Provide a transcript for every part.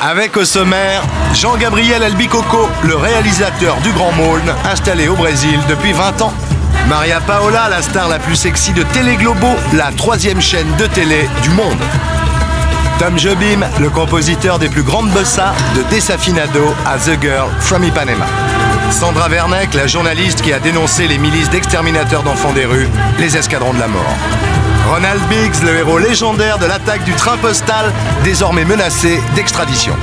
Avec au sommaire, Jean-Gabriel Albicoco, le réalisateur du Grand Maulne, installé au Brésil depuis 20 ans. Maria Paola, la star la plus sexy de Télé Globo, la 3e chaîne de télé du monde. Tom Jobim, le compositeur des plus grandes bossas, de Desafinado à The Girl from Ipanema. Sandra Werneck, la journaliste qui a dénoncé les milices d'exterminateurs d'enfants des rues, les escadrons de la mort. Ronald Biggs, le héros légendaire de l'attaque du train postal, désormais menacé d'extradition.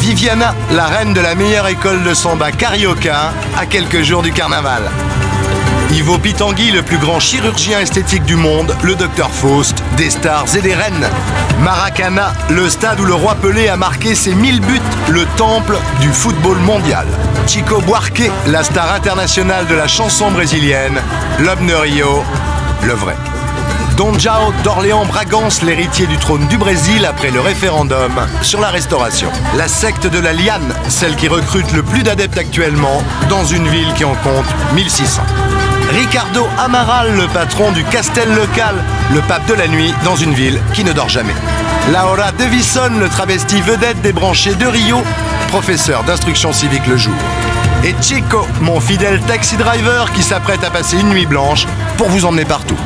Viviana, la reine de la meilleure école de samba carioca, à quelques jours du carnaval. Ivo Pitangui, le plus grand chirurgien esthétique du monde, le docteur Faust, des stars et des reines. Maracana, le stade où le roi Pelé a marqué ses 1000 buts, le temple du football mondial. Chico Buarque, la star internationale de la chanson brésilienne, l'homme de Rio, le vrai. Don João d'Orléans Bragance, l'héritier du trône du Brésil après le référendum sur la restauration. La secte de la Liane, celle qui recrute le plus d'adeptes actuellement dans une ville qui en compte 1600. Ricardo Amaral, le patron du Castel local, le pape de la nuit dans une ville qui ne dort jamais. Laura Davison, le travesti vedette des branchés de Rio, professeur d'instruction civique le jour. Et Chico, mon fidèle taxi driver qui s'apprête à passer une nuit blanche pour vous emmener partout.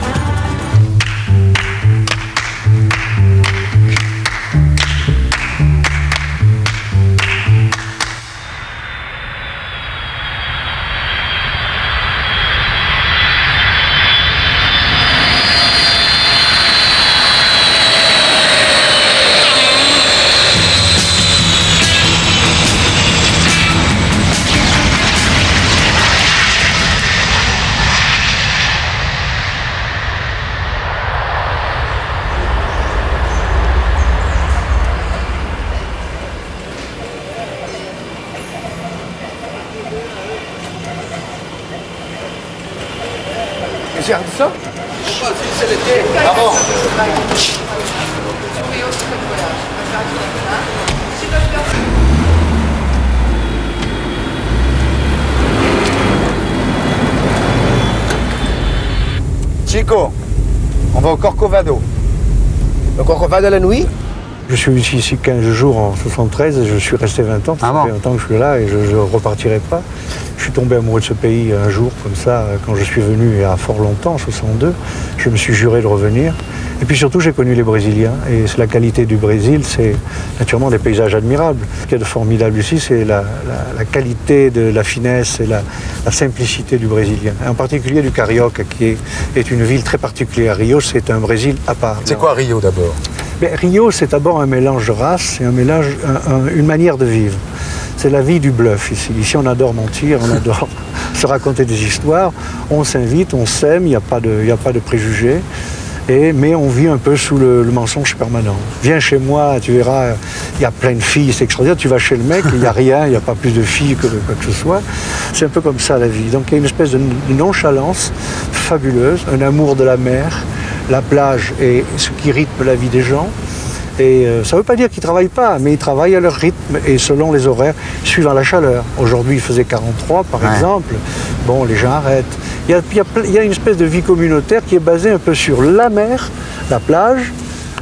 Regarde ça. Ah bon. Chico, on va au Corcovado. Le Corcovado la nuit? Je suis ici 15 jours en 73 et je suis resté 20 ans. Ça fait 20 ans que je suis là et je ne repartirai pas. Je suis tombé amoureux de ce pays un jour comme ça, quand je suis venu il y a fort longtemps, en 62. Je me suis juré de revenir. Et puis surtout, j'ai connu les Brésiliens. Et la qualité du Brésil, c'est naturellement des paysages admirables. Ce qui est de formidable ici, c'est la qualité de la finesse et la simplicité du Brésilien. Et en particulier du Carioca, qui est une ville très particulière. Rio, c'est un Brésil à part. C'est quoi Rio d'abord? Rio, c'est d'abord un mélange de races et une manière de vivre. C'est la vie du bluff ici. Ici, on adore mentir, on adore se raconter des histoires. On s'invite, on s'aime, il n'y a pas de préjugés. Mais on vit un peu sous le mensonge permanent. Viens chez moi, tu verras, il y a plein de filles, c'est extraordinaire. Tu vas chez le mec, il n'y a rien, il n'y a pas plus de filles que quoi que ce soit. C'est un peu comme ça la vie. Donc il y a une espèce de nonchalance fabuleuse, un amour de la mer, la plage et ce qui rythme la vie des gens. Et ça ne veut pas dire qu'ils ne travaillent pas, mais ils travaillent à leur rythme et selon les horaires, suivant la chaleur. Aujourd'hui, il faisait 43, par exemple. Bon, les gens arrêtent. Il y a une espèce de vie communautaire qui est basée un peu sur la mer, la plage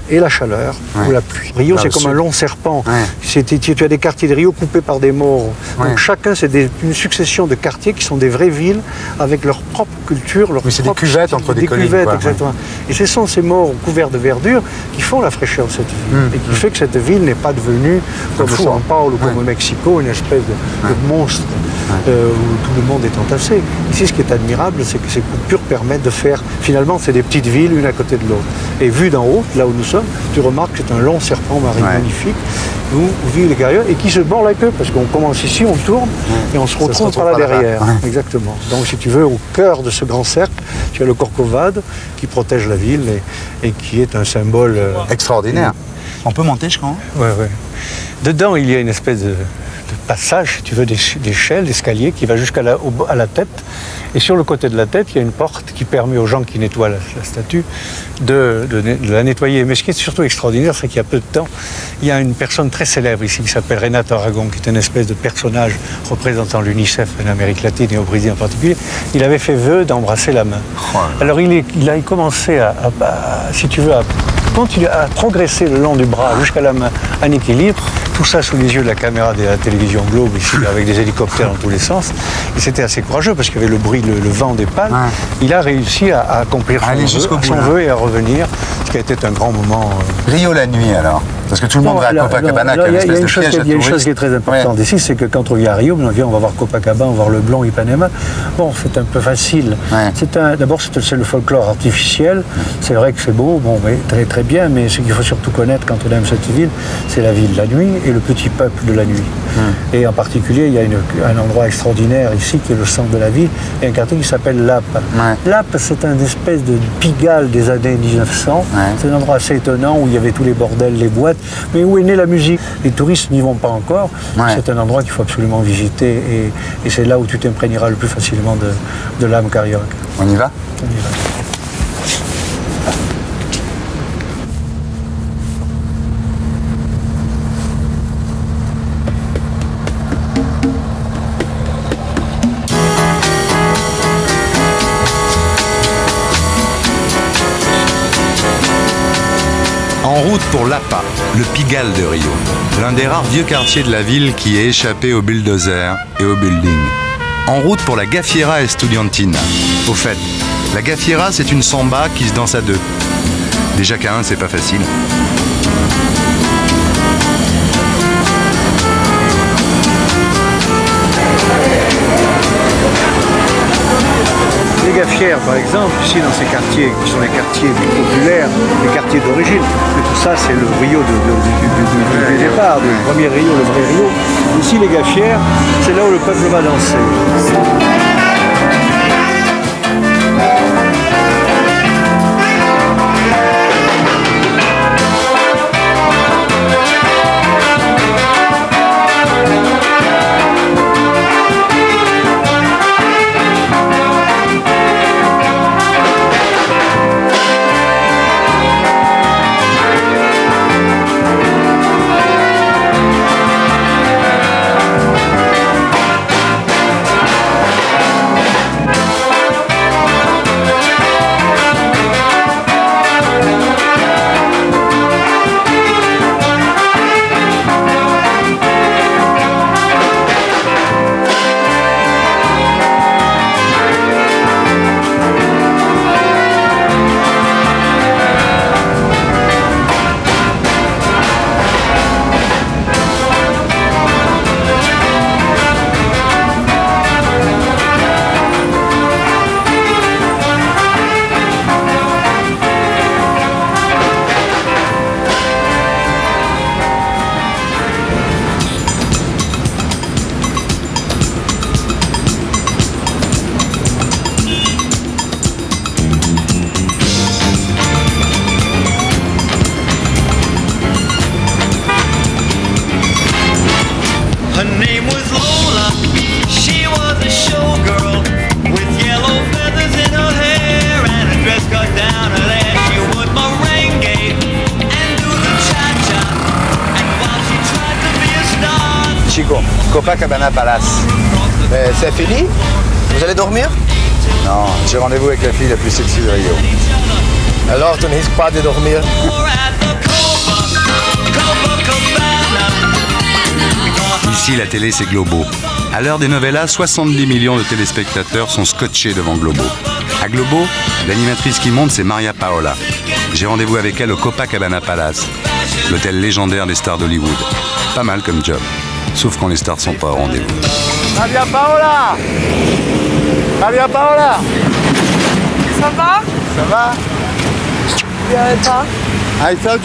et la chaleur ou la pluie. Rio, c'est comme un long serpent. Tu as des quartiers de Rio coupés par des morros. Donc chacun, c'est une succession de quartiers qui sont des vraies villes avec leur propre culture, leur c'est des cuvettes entre des collines. Cuvettes, exactement. Et ce sont ces morros couverts de verdure qui font la fraîcheur de cette ville. Et qui fait que cette ville n'est pas devenue, comme São Paulo ou comme Mexico, une espèce de monstre où tout le monde est entassé. Ici, ce qui est admirable, c'est que ces coupures permettent de faire, finalement, c'est des petites villes, une à côté de l'autre. Et vu d'en haut, là où nous sommes, tu remarques que c'est un long serpent marin magnifique où vivent les guerriers et qui se mord la queue parce qu'on commence ici, on tourne et on se retrouve par là derrière. Exactement. Donc si tu veux, au cœur de ce grand cercle, tu as le Corcovado qui protège la ville et qui est un symbole extraordinaire. On peut monter, je crois. Oui. Dedans, il y a une espèce de passage, si tu veux, d'échelle, d'escalier qui va jusqu'à la tête. Et sur le côté de la tête, il y a une porte qui permet aux gens qui nettoient la statue de la nettoyer. Mais ce qui est surtout extraordinaire, c'est qu'il y a peu de temps, il y a une personne très célèbre ici qui s'appelle Renato Aragon, qui est une espèce de personnage représentant l'UNICEF en Amérique latine et au Brésil en particulier. Il avait fait vœu d'embrasser la main. Alors il a commencé si tu veux, à continue à progresser le long du bras jusqu'à la main en équilibre. Tout ça sous les yeux de la caméra de la télévision Globe, ici, avec des hélicoptères dans tous les sens. Et c'était assez courageux parce qu'il y avait le bruit, le vent des pales. Ouais. Il a réussi à accomplir son vœu et à revenir, ce qui a été un grand moment. Rio la nuit, alors? Parce que tout le monde va à Copacabana. Il y a une chose qui est très importante ici, c'est que quand on vient à Rio, on va voir Copacabana, on va voir le Blanc, Ipanema. Bon, c'est un peu facile. Ouais. D'abord, c'est le folklore artificiel. C'est vrai que c'est beau, bon, mais très très bien, mais ce qu'il faut surtout connaître quand on aime cette ville, c'est la ville la nuit et le petit peuple de la nuit. Et en particulier, il y a un endroit extraordinaire ici qui est le centre de la ville, et un quartier qui s'appelle Lapa. Lapa, c'est une espèce de Pigalle des années 1900. C'est un endroit assez étonnant où il y avait tous les bordels, les boîtes, mais où est née la musique. Les touristes n'y vont pas encore. C'est un endroit qu'il faut absolument visiter et c'est là où tu t'imprégneras le plus facilement de l'âme carioca. On y va? On y va. En route pour Lapa, le Pigalle de Rio, l'un des rares vieux quartiers de la ville qui est échappé aux bulldozers et aux buildings. En route pour la Gaffiera Estudiantina. Au fait, la Gaffiera, c'est une samba qui se danse à deux. Déjà qu'à un, c'est pas facile. Les Gaffières, par exemple, ici dans ces quartiers, qui sont les quartiers populaires, les quartiers d'origine, mais tout ça c'est le Rio du départ, du premier Rio, le vrai Rio. Ici les Gaffières, c'est là où le peuple va danser. Chico, Copacabana Palace. C'est fini? Vous allez dormir? Non, j'ai rendez-vous avec la fille la plus sexy de Rio. Alors, tu ne risques pas de dormir? Ici, la télé, c'est Globo. À l'heure des novellas, 70 millions de téléspectateurs sont scotchés devant Globo. À Globo, l'animatrice qui monte, c'est Maria Paola. J'ai rendez-vous avec elle au Copacabana Palace, l'hôtel légendaire des stars d'Hollywood. Pas mal comme job, sauf quand les stars sont pas au rendez-vous. Maria Paola! Maria Paola! Ça va? Ça va? Bien et toi?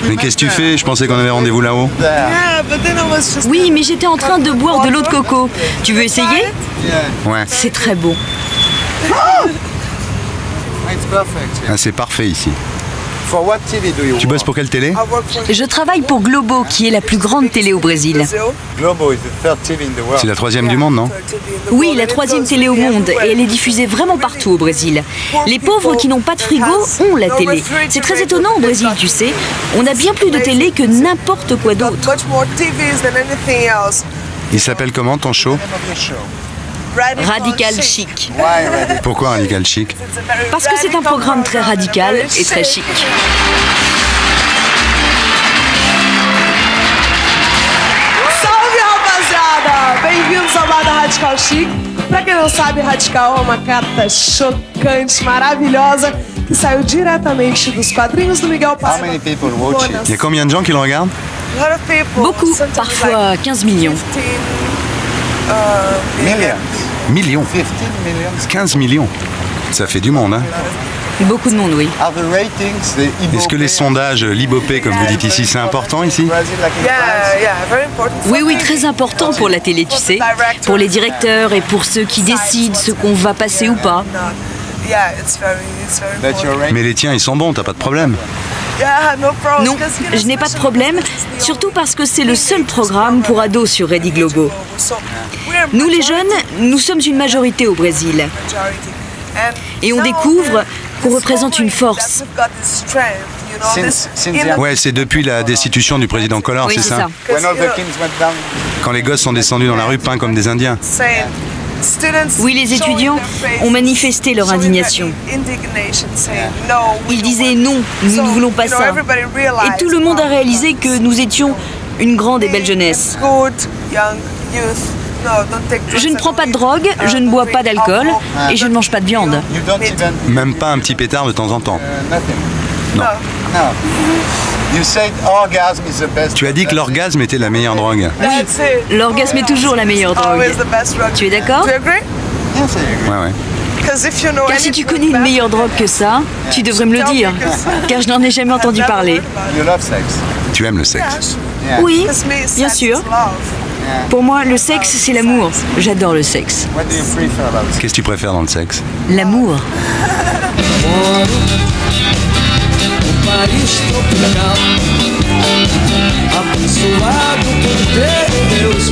Mais qu'est-ce que tu fais? Je pensais qu'on avait rendez-vous là-haut. Oui, mais j'étais en train de boire de l'eau de coco. Tu veux essayer? Ouais. C'est très beau. Ah, c'est parfait ici. For what TV do you Tu bosses pour quelle télé? Je travaille pour Globo, qui est la plus grande télé au Brésil. Globo is the third TV in the world. C'est la 3e du monde, non? Oui, la 3e télé au monde, et elle est diffusée vraiment partout au Brésil. Les pauvres qui n'ont pas de frigo ont la télé. C'est très étonnant au Brésil, tu sais. On a bien plus de télé que n'importe quoi d'autre. Il s'appelle comment ton show? Radical chic. Pourquoi Radical chic? Parce que c'est un programme très radical et très chic. bem-vindos ao bar da Radical Chic. Pra quem não sabe, Radical é uma carta chocante, maravilhosa, que saiu diretamente dos quadrinhos do Miguel Passo. How many people watch it? Il y a combien de gens qui le regardent? Beaucoup, parfois 15 millions. Millions. Millions. 15 millions. 15 millions. Ça fait du monde, hein? Beaucoup de monde, oui. Are the ratings, the Ibo Est-ce que les sondages, l'IBOP, comme vous dites ici, c'est important ici? Brazil, like in France? very important. Oui, oui, très important pour la télé, tu sais. Pour les directeurs et pour ceux qui décident ce qu'on va passer ou pas. Yeah, it's very That your rating? Mais les tiens, ils sont bons, t'as pas de problème. Yeah, no problem. Non, je n'ai pas de problème, surtout parce que c'est le seul programme pour ados sur Rede Globo. Nous les jeunes, nous sommes une majorité au Brésil. Et on découvre qu'on représente une force. Since the Ouais, c'est depuis la destitution du président Collor, Oui, c'est c'est ça? ça. when all the kings went down, Quand les gosses sont descendus dans la rue peints comme des Indiens. Oui, les étudiants ont manifesté leur indignation. Ils disaient non, nous ne voulons pas ça. Et tout le monde a réalisé que nous étions une grande et belle jeunesse. Je ne prends pas de drogue, je ne bois pas d'alcool et je ne mange pas de viande. you don't even Même pas un petit pétard de temps en temps. nothing. Non. No. You said orgasm is the best. Tu as dit que l'orgasme était la meilleure drogue. Oui, l'orgasme est toujours la meilleure drogue. Tu es d'accord? Yes, I agree. Ouais, ouais. Car si tu connais une meilleure drogue que ça, tu devrais me le dire. Car je n'en ai jamais entendu parler. You love sex. Tu aimes le sexe. Yeah. Oui, bien sûr. Pour moi, le sexe, c'est l'amour. J'adore le sexe. What do you prefer about sex? Qu'est-ce que tu préfères dans le sexe? L'amour. País tropical, abençoado por Deus,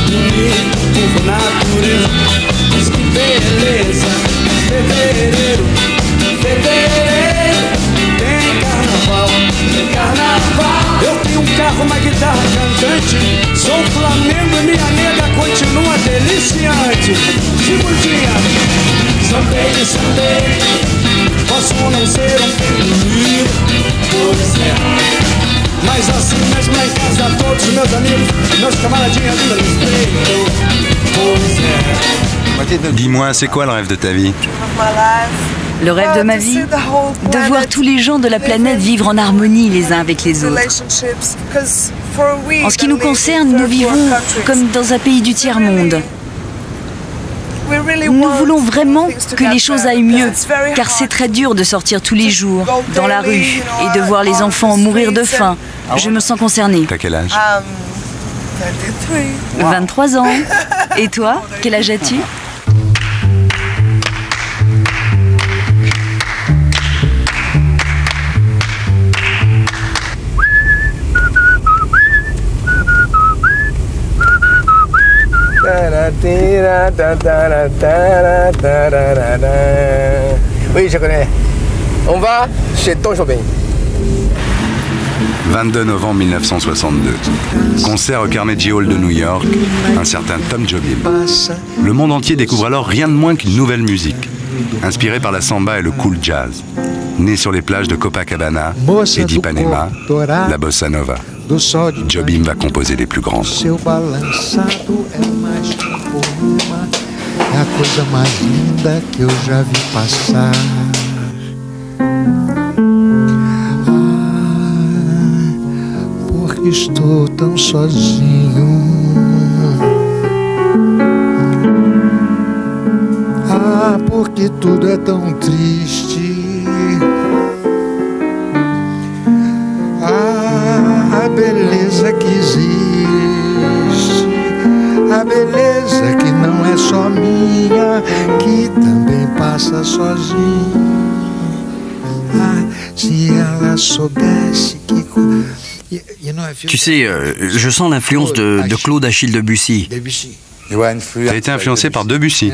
bonito por natureza, mas que beleza. Fevereiro, fevereiro, tem carnaval, eu tenho um carro, uma guitarra cantante, sou Flamengo e minha nega continua deliciante. Segundinha, someday, someday, posso não ser filho, pois é. Mas assim mesmo lá em casa todos os meus amigos, meus camaradinhas me respeitam, pois é. What did the Dis-moi, c'est quoi le rêve de ta vie? Le rêve de ma vie, de voir tous les gens de la planète vivre en harmonie les uns avec les autres. En ce qui nous concerne, nous vivons comme dans un pays du tiers-monde. Nous voulons vraiment que les choses aillent mieux, car c'est très dur de sortir tous les jours dans la rue et de voir les enfants mourir de faim. Je me sens concernée. T'as quel âge? 23 ans. Et toi, quel âge as-tu? Oui, je connais. On va chez Tom Jobim. 22 novembre 1962. Concert au Carnegie Hall de New York, un certain Tom Jobim. Le monde entier découvre alors rien de moins qu'une nouvelle musique, inspirée par la samba et le cool jazz. Né sur les plages de Copacabana et d'Ipanema, la bossa nova. Jobim va composer les plus grands. Seu balançado é mais que poema, é a coisa mais linda que eu já vi passar. Porque estou tão sozinho. Porque tudo é tão triste. A beleza que existe, a beleza que não é só minha, que também passa sozinha. Se ela soubesse que... Tu sais, je sens l'influence de Claude Achille Debussy. You were influenced. T'as été influencé par Debussy.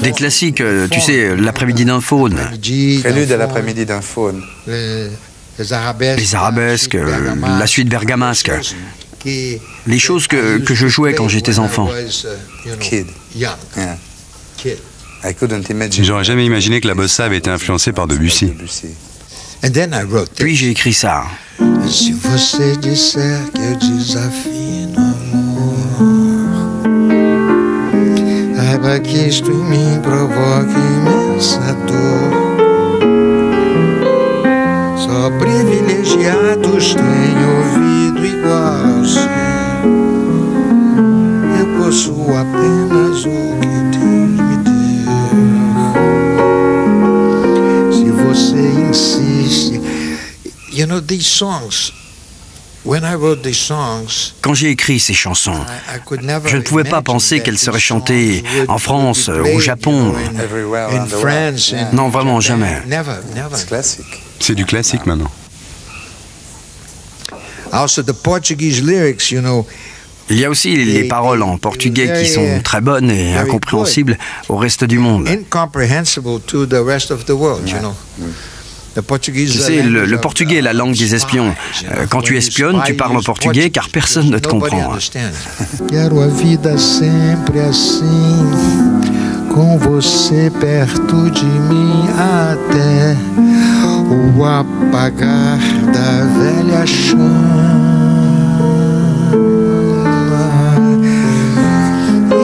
Des classiques, tu sais, l'après-midi d'un faune. Prélude à l'après-midi d'un faune. Les arabesques, la suite bergamasque. Les choses que je jouais quand j'étais enfant. J'aurais jamais imaginé que la bossa avait été influencée par Debussy. Puis j'ai écrit ça. Se você disser que eu desafino amor, saiba que isto em mim provoca imensa dor. Só privilegiados têm ouvido igual ao seu. Eu possuo apenas o que Deus me deu. Se você insiste, you know these songs. When I wrote these songs, quand j'ai écrit ces chansons, je ne pouvais pas penser qu'elles seraient chantées en France, au Japon. Non, vraiment jamais. C'est du classique maintenant. Also the Portuguese lyrics, you know. Il y a aussi les paroles en portugais qui sont très bonnes et incompréhensibles au reste du monde. Incomprehensible to the rest of the world, you know. Tu sais, le portugais est la langue des espions. Quand tu espionnes, tu parles en portugais car personne ne te comprend. Quero a vida sempre assim, com você perto de mim até o apagar da velha chama. E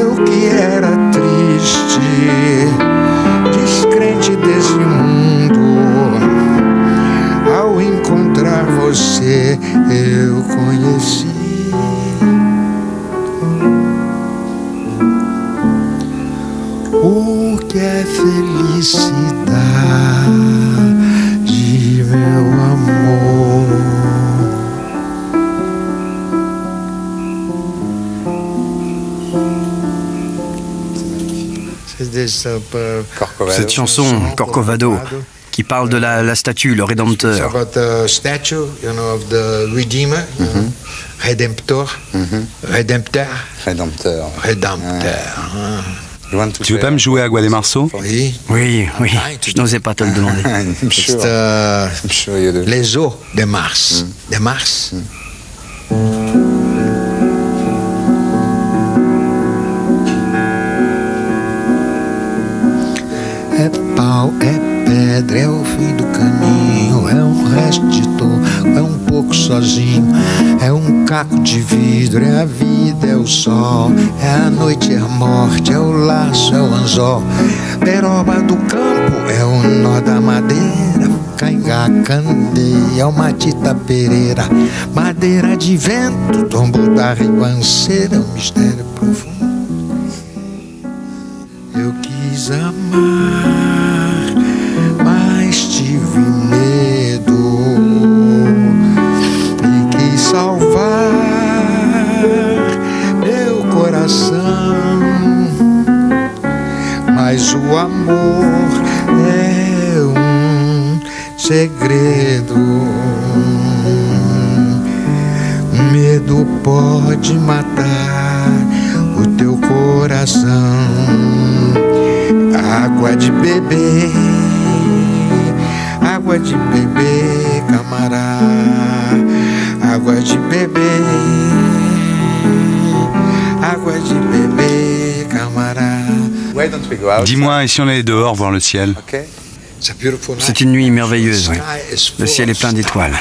eu que era triste, descrente desse mundo, ao encontrar você eu conheci o que é felicidade, meu amor. Cette chanson, Corcovado, qui parle de la statue, le Rédempteur. Tu veux pas me jouer à Agua de Marceau? Oui, je n'osais pas te le demander. Les eaux de Mars. De Mars. É pau, é pedra, é o fim do caminho, é resto de dor, é pouco sozinho, é caco de vidro, é a vida, é o sol, é a noite, é a morte, é o laço, é o anzol, peroba do campo, é o nó da madeira, caingá, candeia, é o matita pereira, madeira de vento, tombo da ribanceira, é um mistério profundo. Eu quis amar, mas tive medo e quis salvar meu coração, mas o amor é segredo. Medo pode matar o teu coração. Água de beber, camarada. Água de beber, camarada. Dis-moi, et si on allait dehors voir le ciel? C'est une nuit merveilleuse, oui. Le ciel est plein d'étoiles.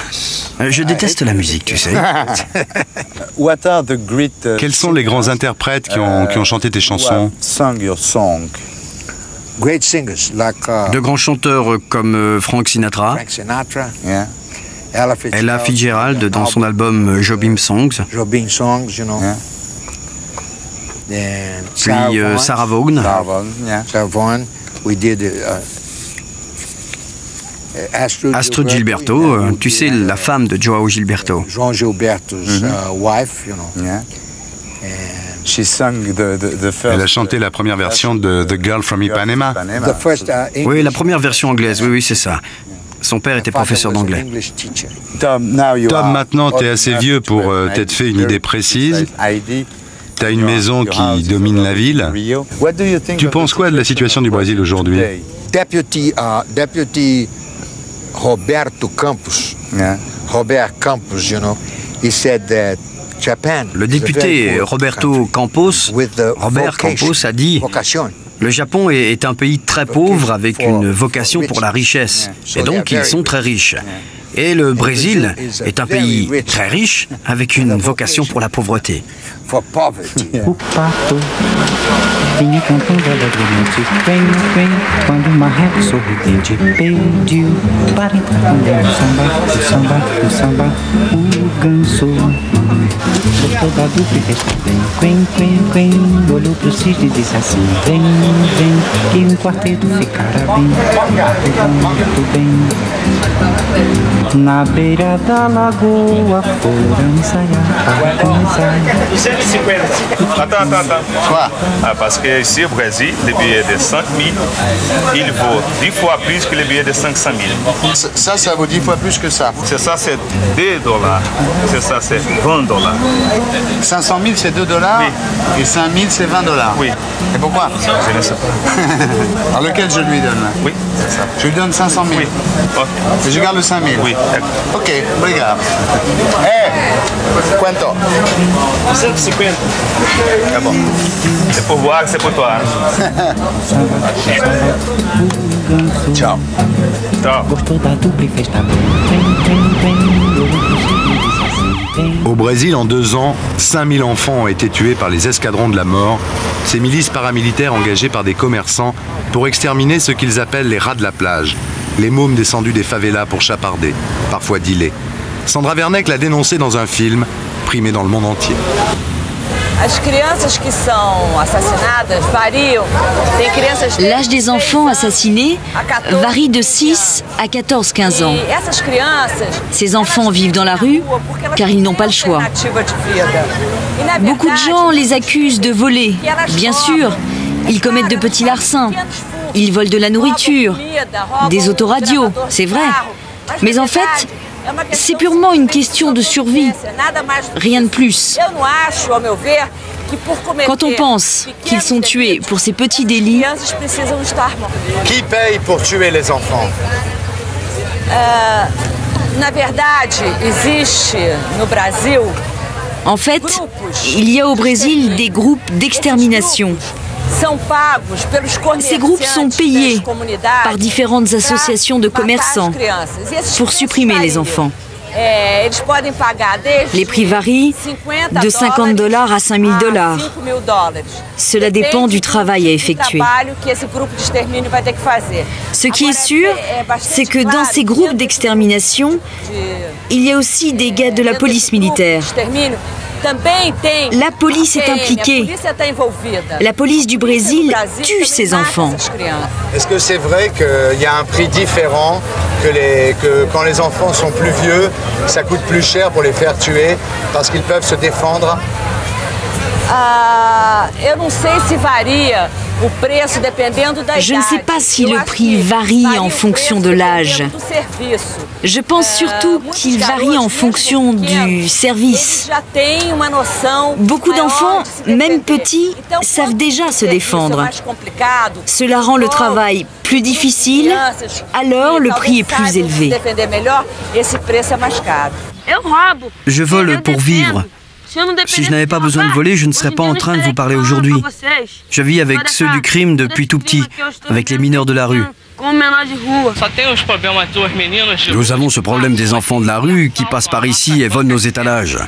Je déteste la musique, tu sais. Quels sont les grands interprètes qui ont chanté tes chansons? De grands chanteurs comme Frank Sinatra, Ella Fitzgerald dans son album Jobim Songs, puis Sarah Vaughan. Astrid Gilberto, tu sais, la femme de João Gilberto. Elle a chanté la première version de The Girl from Ipanema. Oui, la première version anglaise, oui, c'est ça. Son père était professeur d'anglais. Tom, maintenant, tu es assez vieux pour t'être fait une idée précise. Tu as une maison qui domine la ville. Tu penses quoi de la situation du Brésil aujourd'hui? Deputy Roberto Campos, Robert Campos, you know, he said that Le député Roberto Campos, Robert Campos a dit « Le Japon est un pays très pauvre avec une vocation pour la richesse, et donc ils sont très riches. Et le Brésil est un pays très riche avec une vocation pour la pauvreté. » O pato vinha cantando alegremente, quen, quen, quando o marreco sorridente pediu para entrar no samba, no samba, no samba, o ganso gostou da dupla e fez também, quen, quen, quen, olhou pro cisne e disse assim, vem, vem, que quarteto ficará bem, muito bem. Na beira da lagoa foram ensaiar para começar. 250. Attends. Quoi? Parce que ici au Brésil, les billets de 5 000, il vaut 10 fois plus que les billets de 500 000. Ça vaut 10 fois plus que ça. C'est ça, c'est 2 $. C'est ça, c'est 20 $. 500 000, c'est 2 $. Oui. Et 5 000, c'est 20 $. Oui. Et pourquoi? Je ne sais pas. Alors lequel je lui donne là? Oui, c'est ça. Je lui donne 500 000. Oui. Et je garde le 5 000. Oui. Ok, obrigado. Quanto? 250. É bom. C'est pour voir, c'est pour toi. Ciao. Ciao. Au Brésil, en 2 ans, 5000 enfants ont été tués par les escadrons de la mort, ces milices paramilitaires engagées par des commerçants pour exterminer ce qu'ils appellent les rats de la plage, les mômes descendus des favelas pour chaparder, parfois dealer. Sandra Werneck l'a dénoncé dans un film, primé dans le monde entier. L'âge des enfants assassinés varie de 6 à 14-15 ans. Ces enfants vivent dans la rue car ils n'ont pas le choix. Beaucoup de gens les accusent de voler. Bien sûr, ils commettent de petits larcins. Ils volent de la nourriture, des autoradios, c'est vrai. Mais en fait, c'est purement une question de survie, rien de plus. Quand on pense qu'ils sont tués pour ces petits délits... Qui paye pour tuer les enfants? En fait, il y a au Brésil des groupes d'extermination. Ces groupes sont payés par différentes associations de commerçants pour supprimer les enfants. Les prix varient de 50 $ à 5 000 $. Cela dépend du travail à effectuer. Ce qui est sûr, c'est que dans ces groupes d'extermination, il y a aussi des gars de la police militaire. La police est impliquée. La police du Brésil tue ses enfants. Est-ce que c'est vrai qu'il y a un prix différent, que quand les enfants sont plus vieux, ça coûte plus cher pour les faire tuer parce qu'ils peuvent se défendre? Je ne sais pas si le prix varie en fonction de l'âge. Je pense surtout qu'il varie en fonction du service. Beaucoup d'enfants, même petits, savent déjà se défendre. Cela rend le travail plus difficile, alors le prix est plus élevé. Je vole pour vivre. Si je n'avais pas besoin de voler, je ne serais pas en train de vous parler aujourd'hui. Je vis avec ceux du crime depuis tout petit, avec les mineurs de la rue. Nous avons ce problème des enfants de la rue qui passent par ici et volent nos étalages.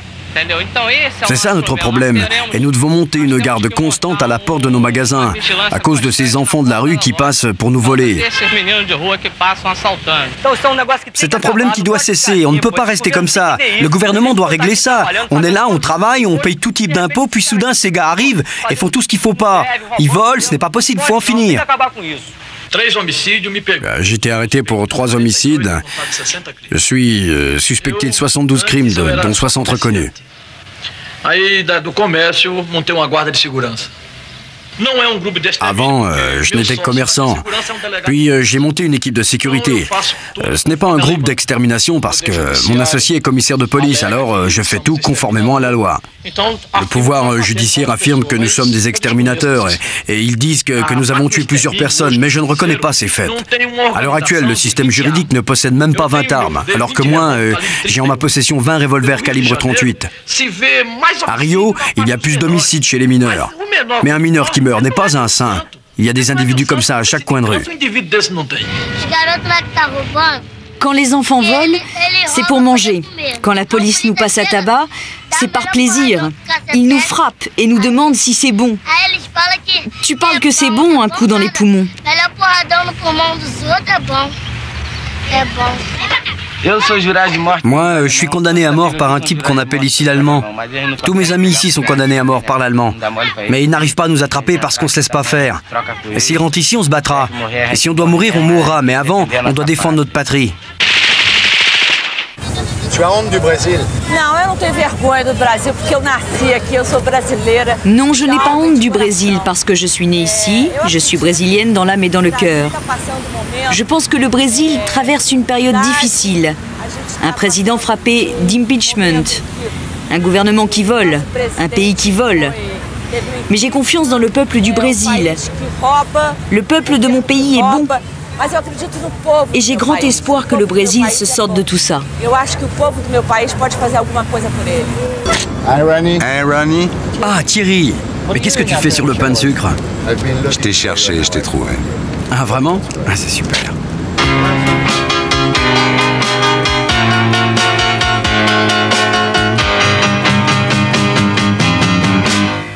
C'est ça notre problème, et nous devons monter une garde constante à la porte de nos magasins, à cause de ces enfants de la rue qui passent pour nous voler. C'est un problème qui doit cesser, on ne peut pas rester comme ça. Le gouvernement doit régler ça. On est là, on travaille, on paye tout type d'impôts, puis soudain ces gars arrivent et font tout ce qu'il ne faut pas. Ils volent, ce n'est pas possible, il faut en finir. J'ai été arrêté pour 3 homicides. Je suis suspecté de 72 crimes, dont 60 reconnus. Avant, je n'étais que commerçant. Puis j'ai monté une équipe de sécurité. Ce n'est pas un groupe d'extermination parce que mon associé est commissaire de police, alors je fais tout conformément à la loi. Le pouvoir judiciaire affirme que nous sommes des exterminateurs et ils disent que nous avons tué plusieurs personnes, mais je ne reconnais pas ces faits. À l'heure actuelle, le système juridique ne possède même pas 20 armes, alors que moi, j'ai en ma possession 20 revolvers calibre 38. À Rio, il y a plus d'homicides chez les mineurs. Mais un mineur qui meurt n'est pas un saint. Il y a des individus comme ça à chaque coin de rue. Quand les enfants volent, c'est pour manger. Quand la police nous passe à tabac, c'est par plaisir. Ils nous frappent et nous demandent si c'est bon. Tu parles que c'est bon, un coup dans les poumons. Moi, je suis condamné à mort par un type qu'on appelle ici l'allemand. Tous mes amis ici sont condamnés à mort par l'allemand. Mais ils n'arrivent pas à nous attraper parce qu'on ne se laisse pas faire. Et s'ils rentrent ici, on se battra. Et si on doit mourir, on mourra. Mais avant, on doit défendre notre patrie. Tu as honte du Brésil? Non, je n'ai pas honte du Brésil parce que je suis née ici, je suis brésilienne dans l'âme et dans le cœur. Je pense que le Brésil traverse une période difficile. Un président frappé d'impeachment, un gouvernement qui vole, un pays qui vole. Mais j'ai confiance dans le peuple du Brésil. Le peuple de mon pays est bon. Et j'ai grand espoir que le Brésil se sorte de tout ça. Hey Ronnie. Ah, Thierry, mais qu'est-ce que tu fais sur le pain de sucre? Je t'ai cherché, je t'ai trouvé. Ah, vraiment? Ah, c'est super.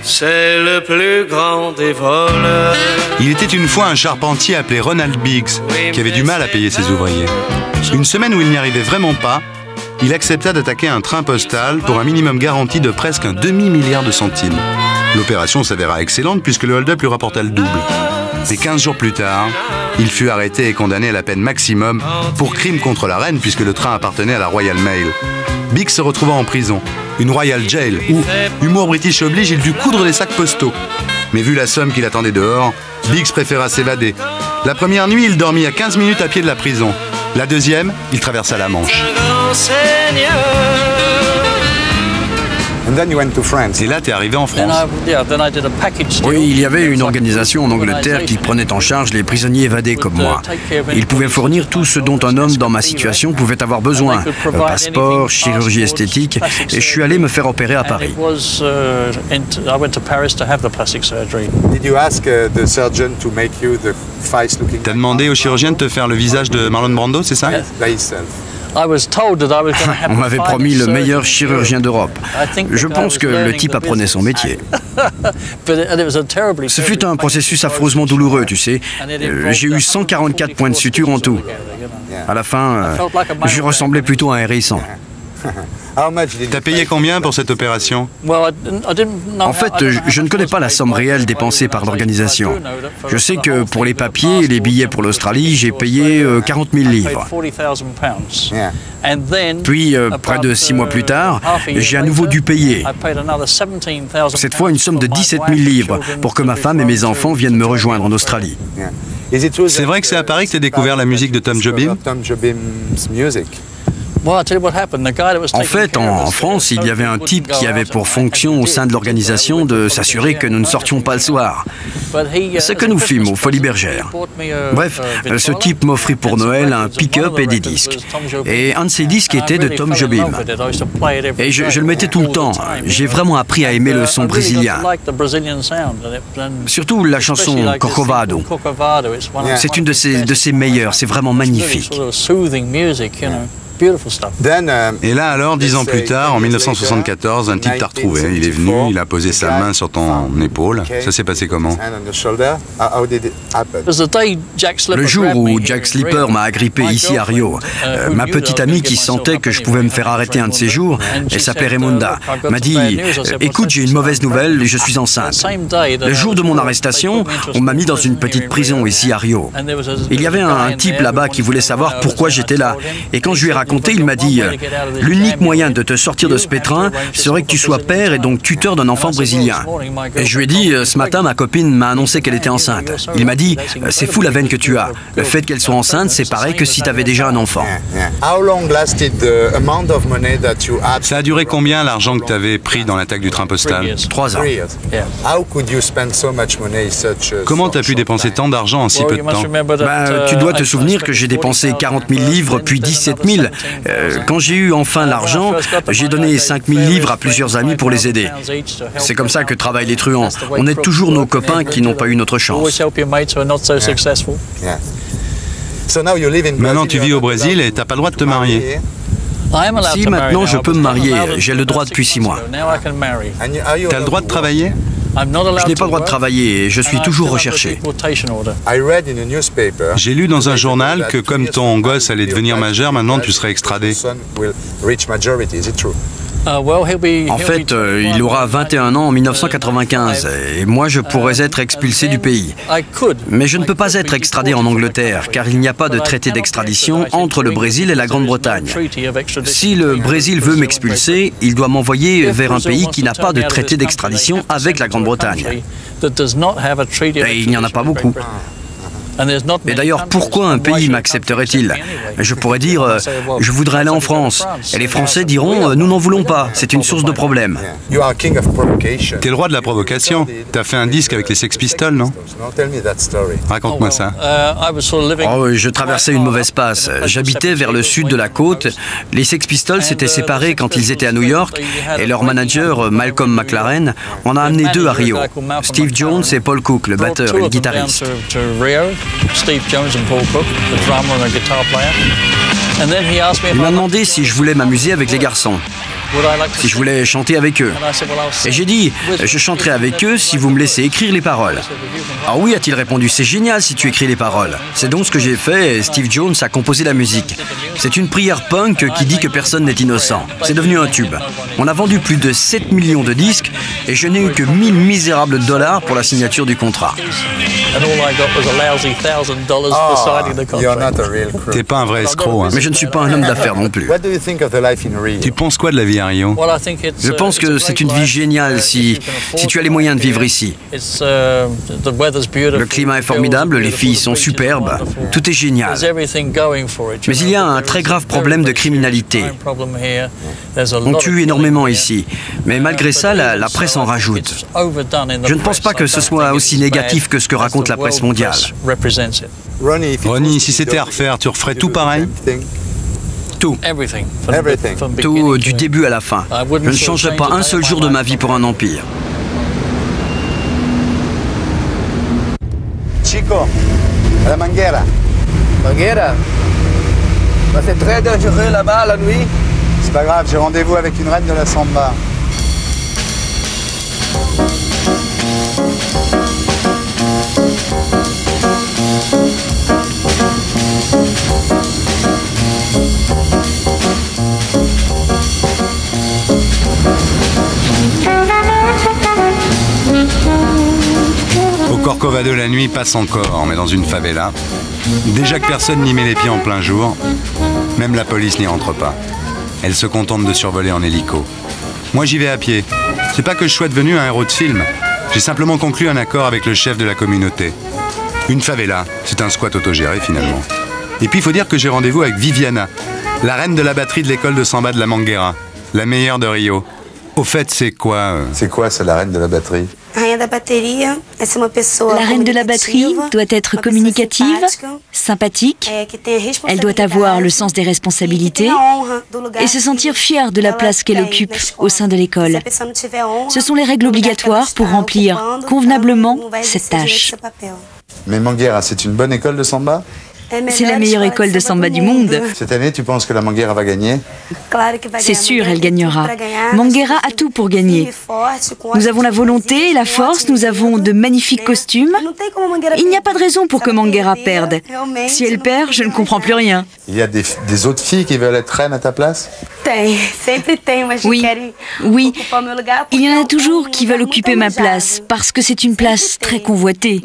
C'est le plus grand des voleurs. Il était une fois un charpentier appelé Ronald Biggs qui avait du mal à payer ses ouvriers. Une semaine où il n'y arrivait vraiment pas, il accepta d'attaquer un train postal pour un minimum garanti de presque un demi-milliard de centimes. L'opération s'avéra excellente puisque le hold-up lui rapporta le double. Mais 15 jours plus tard, il fut arrêté et condamné à la peine maximum pour crime contre la reine puisque le train appartenait à la Royal Mail. Biggs se retrouva en prison, une Royal Jail, où, humour british oblige, il dut coudre des sacs postaux. Mais vu la somme qu'il attendait dehors, Biggs préféra s'évader. La première nuit, il dormit à 15 minutes à pied de la prison. La deuxième, il traversa la Manche. Et là, t'es arrivé en France. Oui, il y avait une organisation en Angleterre qui prenait en charge les prisonniers évadés comme moi. Ils pouvaient fournir tout ce dont un homme dans ma situation pouvait avoir besoin. Passeport, chirurgie esthétique, et je suis allé me faire opérer à Paris. T'as demandé au chirurgien de te faire le visage de Marlon Brando, c'est ça? On m'avait promis le meilleur chirurgien d'Europe. Je pense que le type apprenait son métier. Ce fut un processus affreusement douloureux, tu sais. J'ai eu 144 points de suture en tout. À la fin, je ressemblais plutôt à un hérisson. T'as payé combien pour cette opération? En fait, je ne connais pas la somme réelle dépensée par l'organisation. Je sais que pour les papiers et les billets pour l'Australie, j'ai payé 40 000 livres. Puis, près de 6 mois plus tard, j'ai à nouveau dû payer. Cette fois, une somme de 17 000 livres pour que ma femme et mes enfants viennent me rejoindre en Australie. C'est vrai que c'est à Paris que t'as découvert la musique de Tom Jobim? En fait, en France, il y avait un type qui avait pour fonction au sein de l'organisation de s'assurer que nous ne sortions pas le soir. Ce que nous fîmes aux Folies Bergères. Bref, ce type m'offrit pour Noël un pick-up et des disques. Et un de ces disques était de Tom Jobim. Et je le mettais tout le temps. J'ai vraiment appris à aimer le son brésilien. Surtout la chanson Corcovado. C'est une de ses meilleures, c'est vraiment magnifique. Et là alors, 10 ans plus tard, en 1974, un type t'a retrouvé. Il est venu, il a posé sa main sur ton épaule. Ça s'est passé comment? Le jour où Jack Slipper m'a agrippé ici à Rio, ma petite amie qui sentait que je pouvais me faire arrêter un de ces jours, elle s'appelait Raimonda, m'a dit « Écoute, j'ai une mauvaise nouvelle, je suis enceinte. » Le jour de mon arrestation, on m'a mis dans une petite prison ici à Rio. Il y avait un type là-bas qui voulait savoir pourquoi j'étais là. Et quand je lui ai raconté, raconté, il m'a dit « L'unique moyen de te sortir de ce pétrin serait que tu sois père et donc tuteur d'un enfant brésilien. » Et je lui ai dit « Ce matin, ma copine m'a annoncé qu'elle était enceinte. » Il m'a dit « C'est fou la veine que tu as. Le fait qu'elle soit enceinte, c'est pareil que si tu avais déjà un enfant. » Ça a duré combien l'argent que tu avais pris dans l'attaque du train postal? 3 ans. Comment tu as pu dépenser tant d'argent en si peu de temps? Tu dois te souvenir que j'ai dépensé 40 000 livres, puis 17 000. Quand j'ai eu enfin l'argent, j'ai donné 5 000 livres à plusieurs amis pour les aider. C'est comme ça que travaillent les truands. On aide toujours nos copains qui n'ont pas eu notre chance. Maintenant, tu vis au Brésil et tu n'as pas le droit de te marier. Si, maintenant je peux me marier. J'ai le droit depuis 6 mois. Tu as le droit de travailler? Je n'ai pas le droit de travailler et je suis toujours recherché. J'ai lu dans un journal que comme ton gosse allait devenir majeur, maintenant tu serais extradé. En fait, il aura 21 ans en 1995 et moi je pourrais être expulsé du pays. Mais je ne peux pas être extradé en Angleterre car il n'y a pas de traité d'extradition entre le Brésil et la Grande-Bretagne. Si le Brésil veut m'expulser, il doit m'envoyer vers un pays qui n'a pas de traité d'extradition avec la Grande-Bretagne. Et il n'y en a pas beaucoup. Et d'ailleurs, pourquoi un pays m'accepterait-il? Je pourrais dire, je voudrais aller en France. Et les Français diront, nous n'en voulons pas. C'est une source de problème. T'es le roi de la provocation. T'as fait un disque avec les Sex Pistols, non? Raconte-moi ça. Je traversais une mauvaise passe. J'habitais vers le sud de la côte. Les Sex Pistols s'étaient séparés quand ils étaient à New York. Et leur manager, Malcolm McLaren, en a amené 2 à Rio. Steve Jones et Paul Cook, le batteur et le guitariste. Steve Jones and Paul Cook, the drummer and the guitar player. And then he asked me Il m'a demandé si je voulais m'amuser avec les garçons, si je voulais chanter avec eux. Et j'ai dit, je chanterai avec eux si vous me laissez écrire les paroles. Ah oui, a-t-il répondu, c'est génial si tu écris les paroles. C'est donc ce que j'ai fait et Steve Jones a composé la musique. C'est une prière punk qui dit que personne n'est innocent. C'est devenu un tube. On a vendu plus de 7 millions de disques et je n'ai eu que 1000 misérables dollars pour la signature du contrat. T'es pas un vrai escroc, hein. Mais je ne suis pas un homme d'affaires non plus. Tu penses quoi de la vie à Rio? Je pense que c'est une vie géniale si tu as les moyens de vivre ici. Le climat est formidable, les filles sont superbes, tout est génial. Mais il y a un très grave problème de criminalité. On tue énormément ici, mais malgré ça, la presse en rajoute. Je ne pense pas que ce soit aussi négatif que ce que raconte la presse mondiale. Ronnie, si c'était à refaire, tu referais tout pareil? Tout. Tout du début à la fin. Je ne changerai pas un seul jour de ma vie pour un empire. Chico, à la Manguera. Manguera? C'est très dangereux là-bas la nuit. C'est pas grave, j'ai rendez-vous avec une reine de la samba. Au Corcovado, la nuit passe encore, mais dans une favela. Déjà que personne n'y met les pieds en plein jour, même la police n'y rentre pas. Elle se contente de survoler en hélico. Moi, j'y vais à pied. C'est pas que je sois devenu un héros de film. J'ai simplement conclu un accord avec le chef de la communauté. Une favela, c'est un squat autogéré finalement. Et puis, il faut dire que j'ai rendez-vous avec Viviana, la reine de la batterie de l'école de samba de la Manguera, la meilleure de Rio. Au fait, c'est quoi C'est quoi, c'est la reine de la batterie? La reine de la batterie doit être communicative, sympathique, elle doit avoir le sens des responsabilités et se sentir fière de la place qu'elle occupe au sein de l'école. Ce sont les règles obligatoires pour remplir convenablement cette tâche. Mais Manguera, c'est une bonne école de samba? C'est la meilleure école de samba du monde. Cette année, tu penses que la Manguera va gagner? C'est sûr, elle gagnera. Manguera a tout pour gagner. Nous avons la volonté, la force, nous avons de magnifiques costumes. Il n'y a pas de raison pour que Manguera perde. Si elle perd, je ne comprends plus rien. Il y a des autres filles qui veulent être reines à ta place? Oui, oui. Il y en a toujours qui veulent occuper ma place parce que c'est une place très convoitée.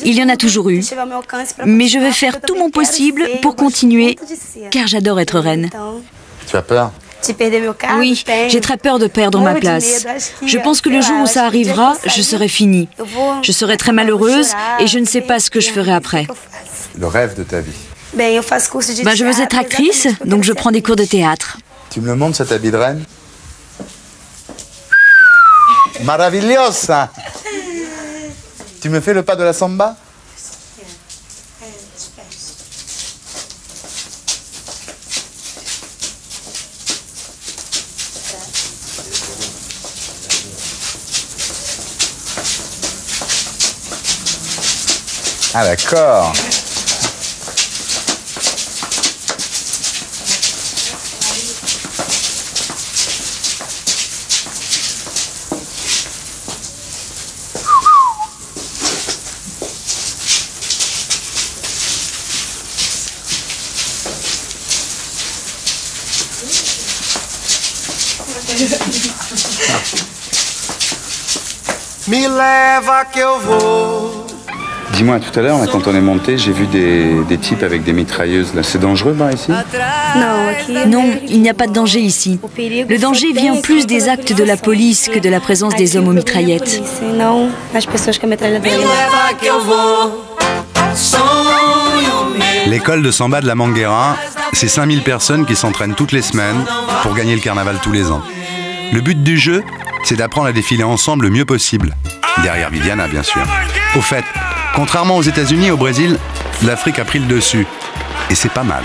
Il y en a toujours eu. Mais je vais faire tout mon possible pour continuer car j'adore être reine. Tu as peur? Oui, j'ai très peur de perdre ma place. Je pense que le jour où ça arrivera, je serai finie. Je serai très malheureuse et je ne sais pas ce que je ferai après. Le rêve de ta vie? Je veux être actrice, donc je prends des cours de théâtre. Tu me le montres, cet habit de reine? Maravillosa! Tu me fais le pas de la samba? Ah d'accord. Me leva que eu vou. Dis-moi, tout à l'heure, quand on est monté, j'ai vu des types avec des mitrailleuses. C'est dangereux par ici? Non, il n'y a pas de danger ici. Le danger vient plus des actes de la police que de la présence des hommes aux mitraillettes. L'école de samba de la Mangueira, c'est 5000 personnes qui s'entraînent toutes les semaines pour gagner le carnaval tous les ans. Le but du jeu, c'est d'apprendre à défiler ensemble le mieux possible. Derrière Viviana, bien sûr. Au fait, contrairement aux États-Unis et au Brésil, l'Afrique a pris le dessus. Et c'est pas mal.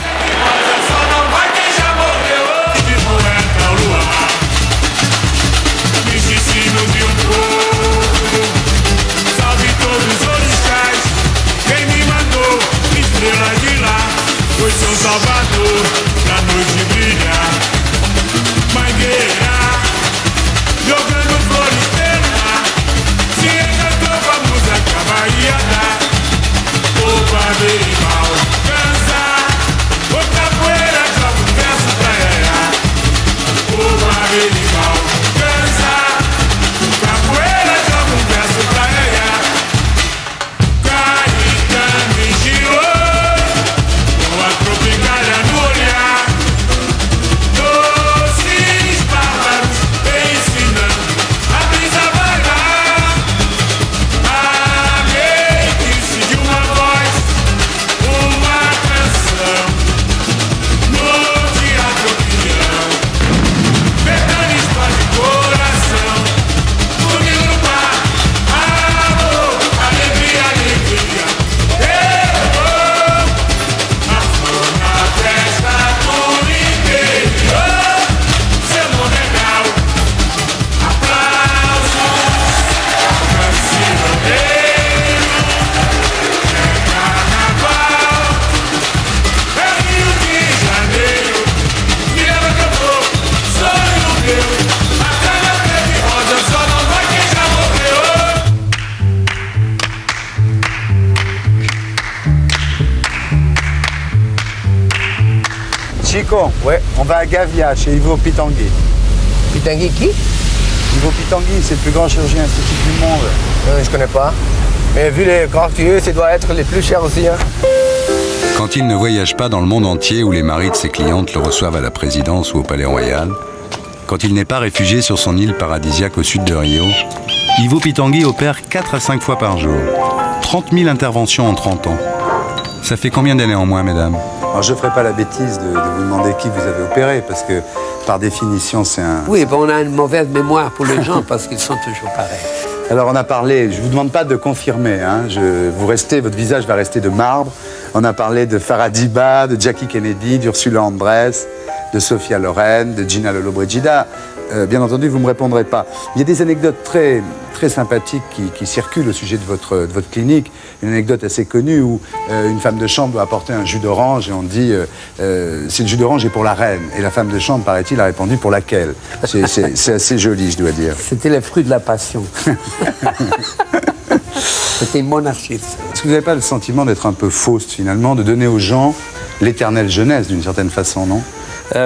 Chico, ouais, on va à Gavia, chez Ivo Pitangui. Pitangui qui? Ivo Pitangui, c'est le plus grand chirurgien esthétique du monde. Je connais pas. Mais vu les quartiers, ça doit être les plus chers aussi. Hein. Quand il ne voyage pas dans le monde entier où les maris de ses clientes le reçoivent à la présidence ou au Palais Royal, quand il n'est pas réfugié sur son île paradisiaque au sud de Rio, Ivo Pitangui opère 4 à 5 fois par jour. 30 000 interventions en 30 ans. Ça fait combien d'années en moins, mesdames? Alors je ne ferai pas la bêtise de vous demander qui vous avez opéré, parce que par définition c'est un... Oui, ben on a une mauvaise mémoire pour les gens, parce qu'ils sont toujours pareils. Alors on a parlé, je ne vous demande pas de confirmer, hein, votre visage va rester de marbre. On a parlé de Farah Diba, de Jackie Kennedy, d'Ursula Andress, de Sophia Loren, de Gina Lollobrigida. Bien entendu, vous ne me répondrez pas. Il y a des anecdotes très, très sympathiques qui circulent au sujet de votre clinique. Une anecdote assez connue où une femme de chambre doit apporter un jus d'orange et on dit c'est le jus d'orange est pour la reine. Et la femme de chambre, paraît-il, a répondu pour laquelle. C'est assez joli, je dois dire. C'était les fruits de la passion. C'était monarchiste. Est-ce que vous n'avez pas le sentiment d'être un peu Faust, finalement, de donner aux gens l'éternelle jeunesse, d'une certaine façon, non?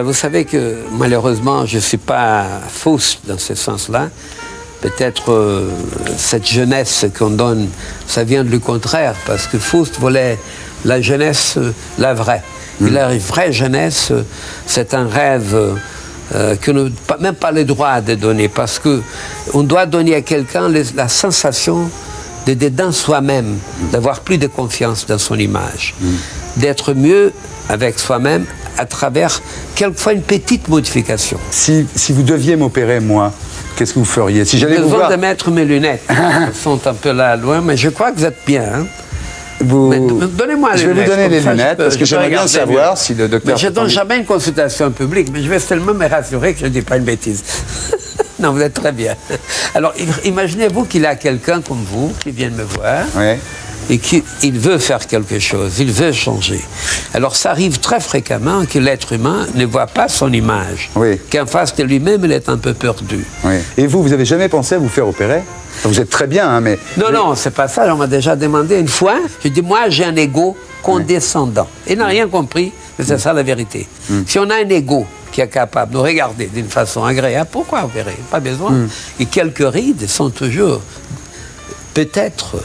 Vous savez que, malheureusement, je ne suis pas Faust dans ce sens-là. Peut-être cette jeunesse qu'on donne, ça vient du contraire, parce que Faust voulait la jeunesse, la vraie. Et la vraie jeunesse, c'est un rêve que nous n'avons même pas le droit de donner, parce qu'on doit donner à quelqu'un la sensation d'être dans soi-même, d'avoir plus de confiance dans son image, d'être mieux avec soi-même à travers quelquefois une petite modification. Si vous deviez m'opérer, moi, qu'est-ce que vous feriez? Si j'allais vous voir... de mettre mes lunettes. Elles sont un peu là, loin, mais je crois que vous êtes bien. Hein? Donnez-moi les lunettes. Je vais vous donner les lunettes, parce que j'aimerais bien savoir si le docteur... Mais je ne donne jamais une consultation publique, mais je vais seulement me rassurer que je ne dis pas une bêtise. Non, vous êtes très bien. Alors, imaginez-vous qu'il y a quelqu'un comme vous qui vient me voir. Ouais. Et qu'il veut faire quelque chose, il veut changer. Alors ça arrive très fréquemment que l'être humain ne voit pas son image, qu'en face de lui-même, il est un peu perdu. Oui. Et vous n'avez jamais pensé à vous faire opérer? Vous êtes très bien, hein, mais... Non, non, c'est pas ça. On m'a déjà demandé une fois, je dis, moi j'ai un ego condescendant. Il n'a rien compris, mais c'est ça la vérité. Si on a un ego qui est capable de regarder d'une façon agréable, pourquoi opérer? Pas besoin. Et quelques rides sont toujours, peut-être...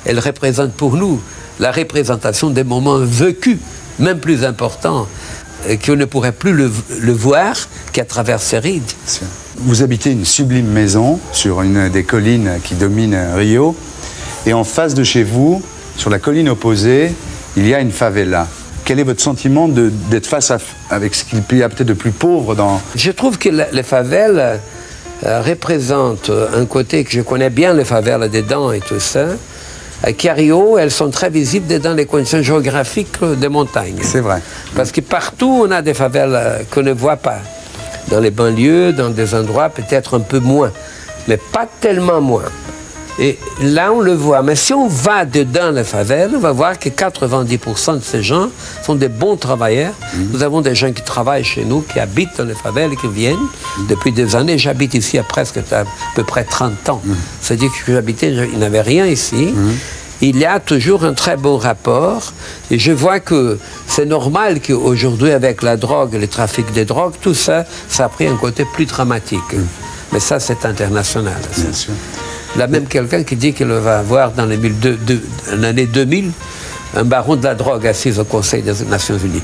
Elle représente pour nous la représentation des moments vécus, même plus importants, qu'on ne pourrait plus le voir qu'à travers ces rides. Vous habitez une sublime maison sur une des collines qui domine Rio, et en face de chez vous, sur la colline opposée, il y a une favela. Quel est votre sentiment d'être face avec ce qu'il y a peut-être de plus pauvre dans... Je trouve que les favelles représentent un côté que je connais bien, les favelles dedans et tout ça. À Cario, elles sont très visibles dans les conditions géographiques des montagnes. C'est vrai. Parce que partout, on a des favelles qu'on ne voit pas. Dans les banlieues, dans des endroits peut-être un peu moins, mais pas tellement moins. Et là, on le voit. Mais si on va dedans les favelles, on va voir que 90% de ces gens sont des bons travailleurs. Nous avons des gens qui travaillent chez nous, qui habitent dans les favelles et qui viennent depuis des années. J'habite ici à presque à peu près 30 ans. C'est-à-dire que j'habitais, il n'y avait rien ici. Il y a toujours un très bon rapport. Et je vois que c'est normal qu'aujourd'hui, avec la drogue, le trafic de drogue, tout ça, ça a pris un côté plus dramatique. Mais ça, c'est international. Bien sûr. Il y a même quelqu'un qui dit qu'il va avoir dans l'année 2000 un baron de la drogue assis au Conseil des Nations Unies.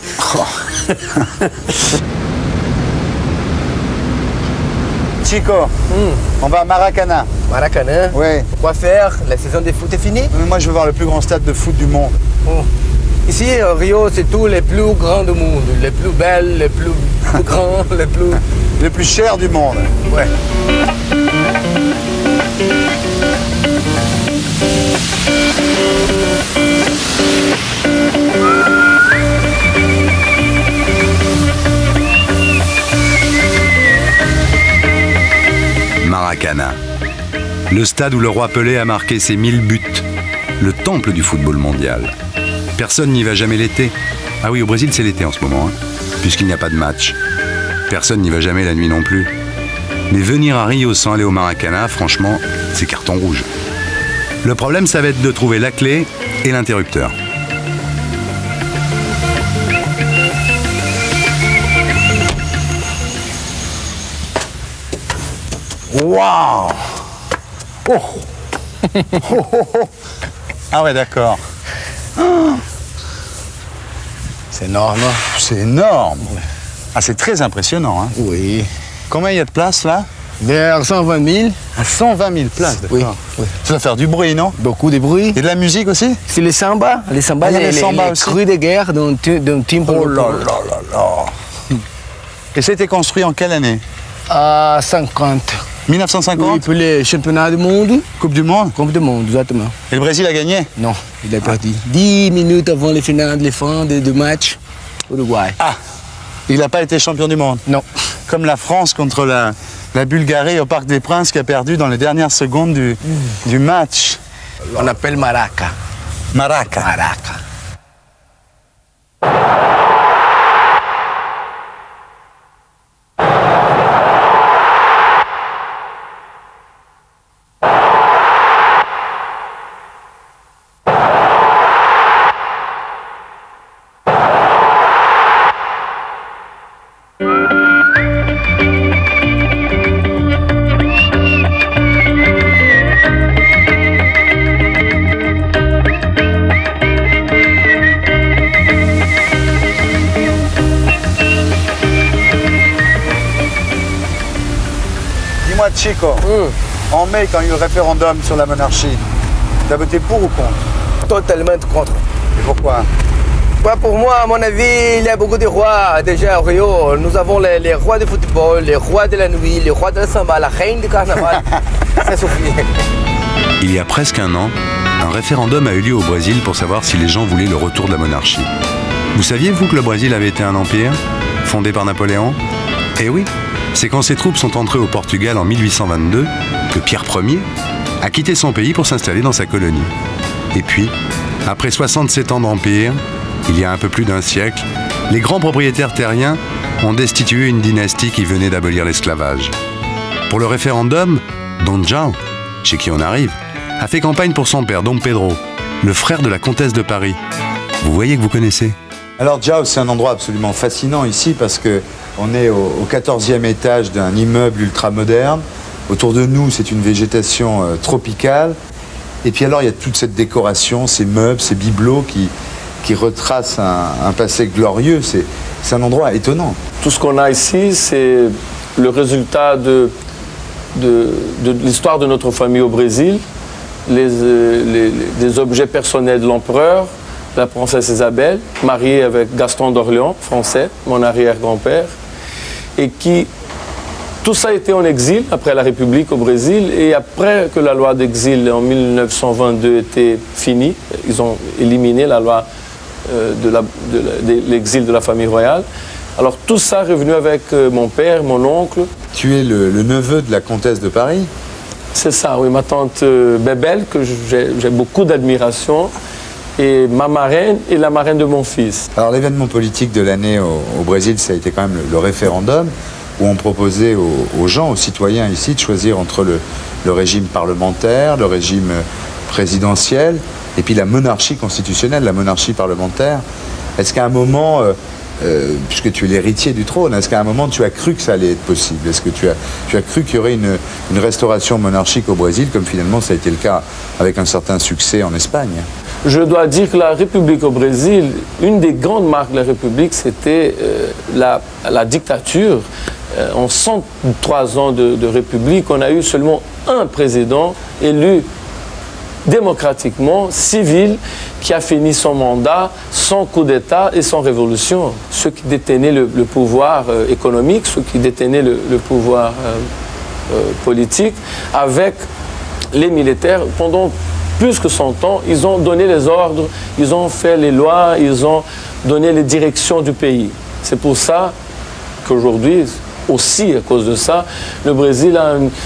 Chico, on va à Maracana. Maracana? Oui. Quoi faire? La saison de foot est finie? Moi, je veux voir le plus grand stade de foot du monde. Ici, Rio, c'est tous les plus grands du monde. Les plus belles, les plus grands, les plus chers du monde. Ouais. Maracana, le stade où le roi Pelé a marqué ses 1000 buts, le temple du football mondial. Personne n'y va jamais l'été. Ah oui, au Brésil, c'est l'été en ce moment, hein, puisqu'il n'y a pas de match. Personne n'y va jamais la nuit non plus. Mais venir à Rio sans aller au Maracana, franchement, c'est carton rouge. Le problème, ça va être de trouver la clé et l'interrupteur. Waouh! Ah ouais, d'accord. C'est énorme. C'est énorme. Ah, c'est très impressionnant. Hein. Oui. Combien il y a de places là? Vers 120 000. À 120 000 places, d'accord. Oui. Ça va faire du bruit, non? Beaucoup de bruit. Et de la musique aussi? C'est les samba. Les samba, il y a les samba aussi. Crues de guerre d'un timbre. Oh là là là là. Et ça a été construit en quelle année? À 50. 1950? Oui, pour les championnats du monde. Coupe du monde? Coupe du monde, exactement. Et le Brésil a gagné? Non, il a perdu. 10 minutes avant les finales de fin de match, Uruguay. Ah, il n'a pas été champion du monde? Non. Comme la France contre la Bulgarie au Parc des Princes qui a perdu dans les dernières secondes du match. On appelle Maraca. Maraca. Maraca. Dis-moi, Chico, en mai, quand il y a eu le référendum sur la monarchie, tu as voté pour ou contre? Totalement contre. Et pourquoi? Pour moi, à mon avis, il y a beaucoup de rois déjà au Rio. Nous avons les rois du football, les rois de la nuit, les rois de la samba, la reine du carnaval. Ça suffit. Il y a presque un an, un référendum a eu lieu au Brésil pour savoir si les gens voulaient le retour de la monarchie. Vous saviez-vous que le Brésil avait été un empire, fondé par Napoléon? Eh oui, c'est quand ses troupes sont entrées au Portugal en 1822 que Pierre Ier a quitté son pays pour s'installer dans sa colonie. Et puis, après 67 ans d'empire, il y a un peu plus d'un siècle, les grands propriétaires terriens ont destitué une dynastie qui venait d'abolir l'esclavage. Pour le référendum, Don João, chez qui on arrive, a fait campagne pour son père, Dom Pedro, le frère de la comtesse de Paris. Vous voyez que vous connaissez. Alors João, c'est un endroit absolument fascinant ici parce qu'on est au 14e étage d'un immeuble ultramoderne. Autour de nous, c'est une végétation tropicale. Et puis alors, il y a toute cette décoration, ces meubles, ces bibelots qui retracent un passé glorieux. C'est un endroit étonnant. Tout ce qu'on a ici, c'est le résultat de l'histoire de notre famille au Brésil, des objets personnels de l'empereur, la princesse Isabelle, mariée avec Gaston d'Orléans, français, mon arrière-grand-père, et qui... Tout ça a été en exil après la République au Brésil et après que la loi d'exil en 1922 était finie, ils ont éliminé la loi de l'exil de la famille royale. Alors tout ça est revenu avec mon père, mon oncle. Tu es le neveu de la comtesse de Paris? C'est ça, oui, ma tante Bébel, que j'ai beaucoup d'admiration, et ma marraine et la marraine de mon fils. Alors l'événement politique de l'année au Brésil, ça a été quand même le référendum, où on proposait aux gens, aux citoyens ici, de choisir entre le régime parlementaire, le régime présidentiel, et puis la monarchie constitutionnelle, la monarchie parlementaire. Est-ce qu'à un moment, puisque tu es l'héritier du trône, est-ce qu'à un moment tu as cru que ça allait être possible? Est-ce que tu as cru qu'il y aurait une restauration monarchique au Brésil, comme finalement ça a été le cas avec un certain succès en Espagne? Je dois dire que la République au Brésil, une des grandes marques de la République, c'était la dictature. En 103 ans de République, on a eu seulement un président élu démocratiquement, civil, qui a fini son mandat sans coup d'État et sans révolution. Ceux qui détenaient le pouvoir économique, ceux qui détenaient le pouvoir politique, avec les militaires, pendant plus que 100 ans, ils ont donné les ordres, ils ont fait les lois, ils ont donné les directions du pays. C'est pour ça qu'aujourd'hui, aussi à cause de ça, le Brésil,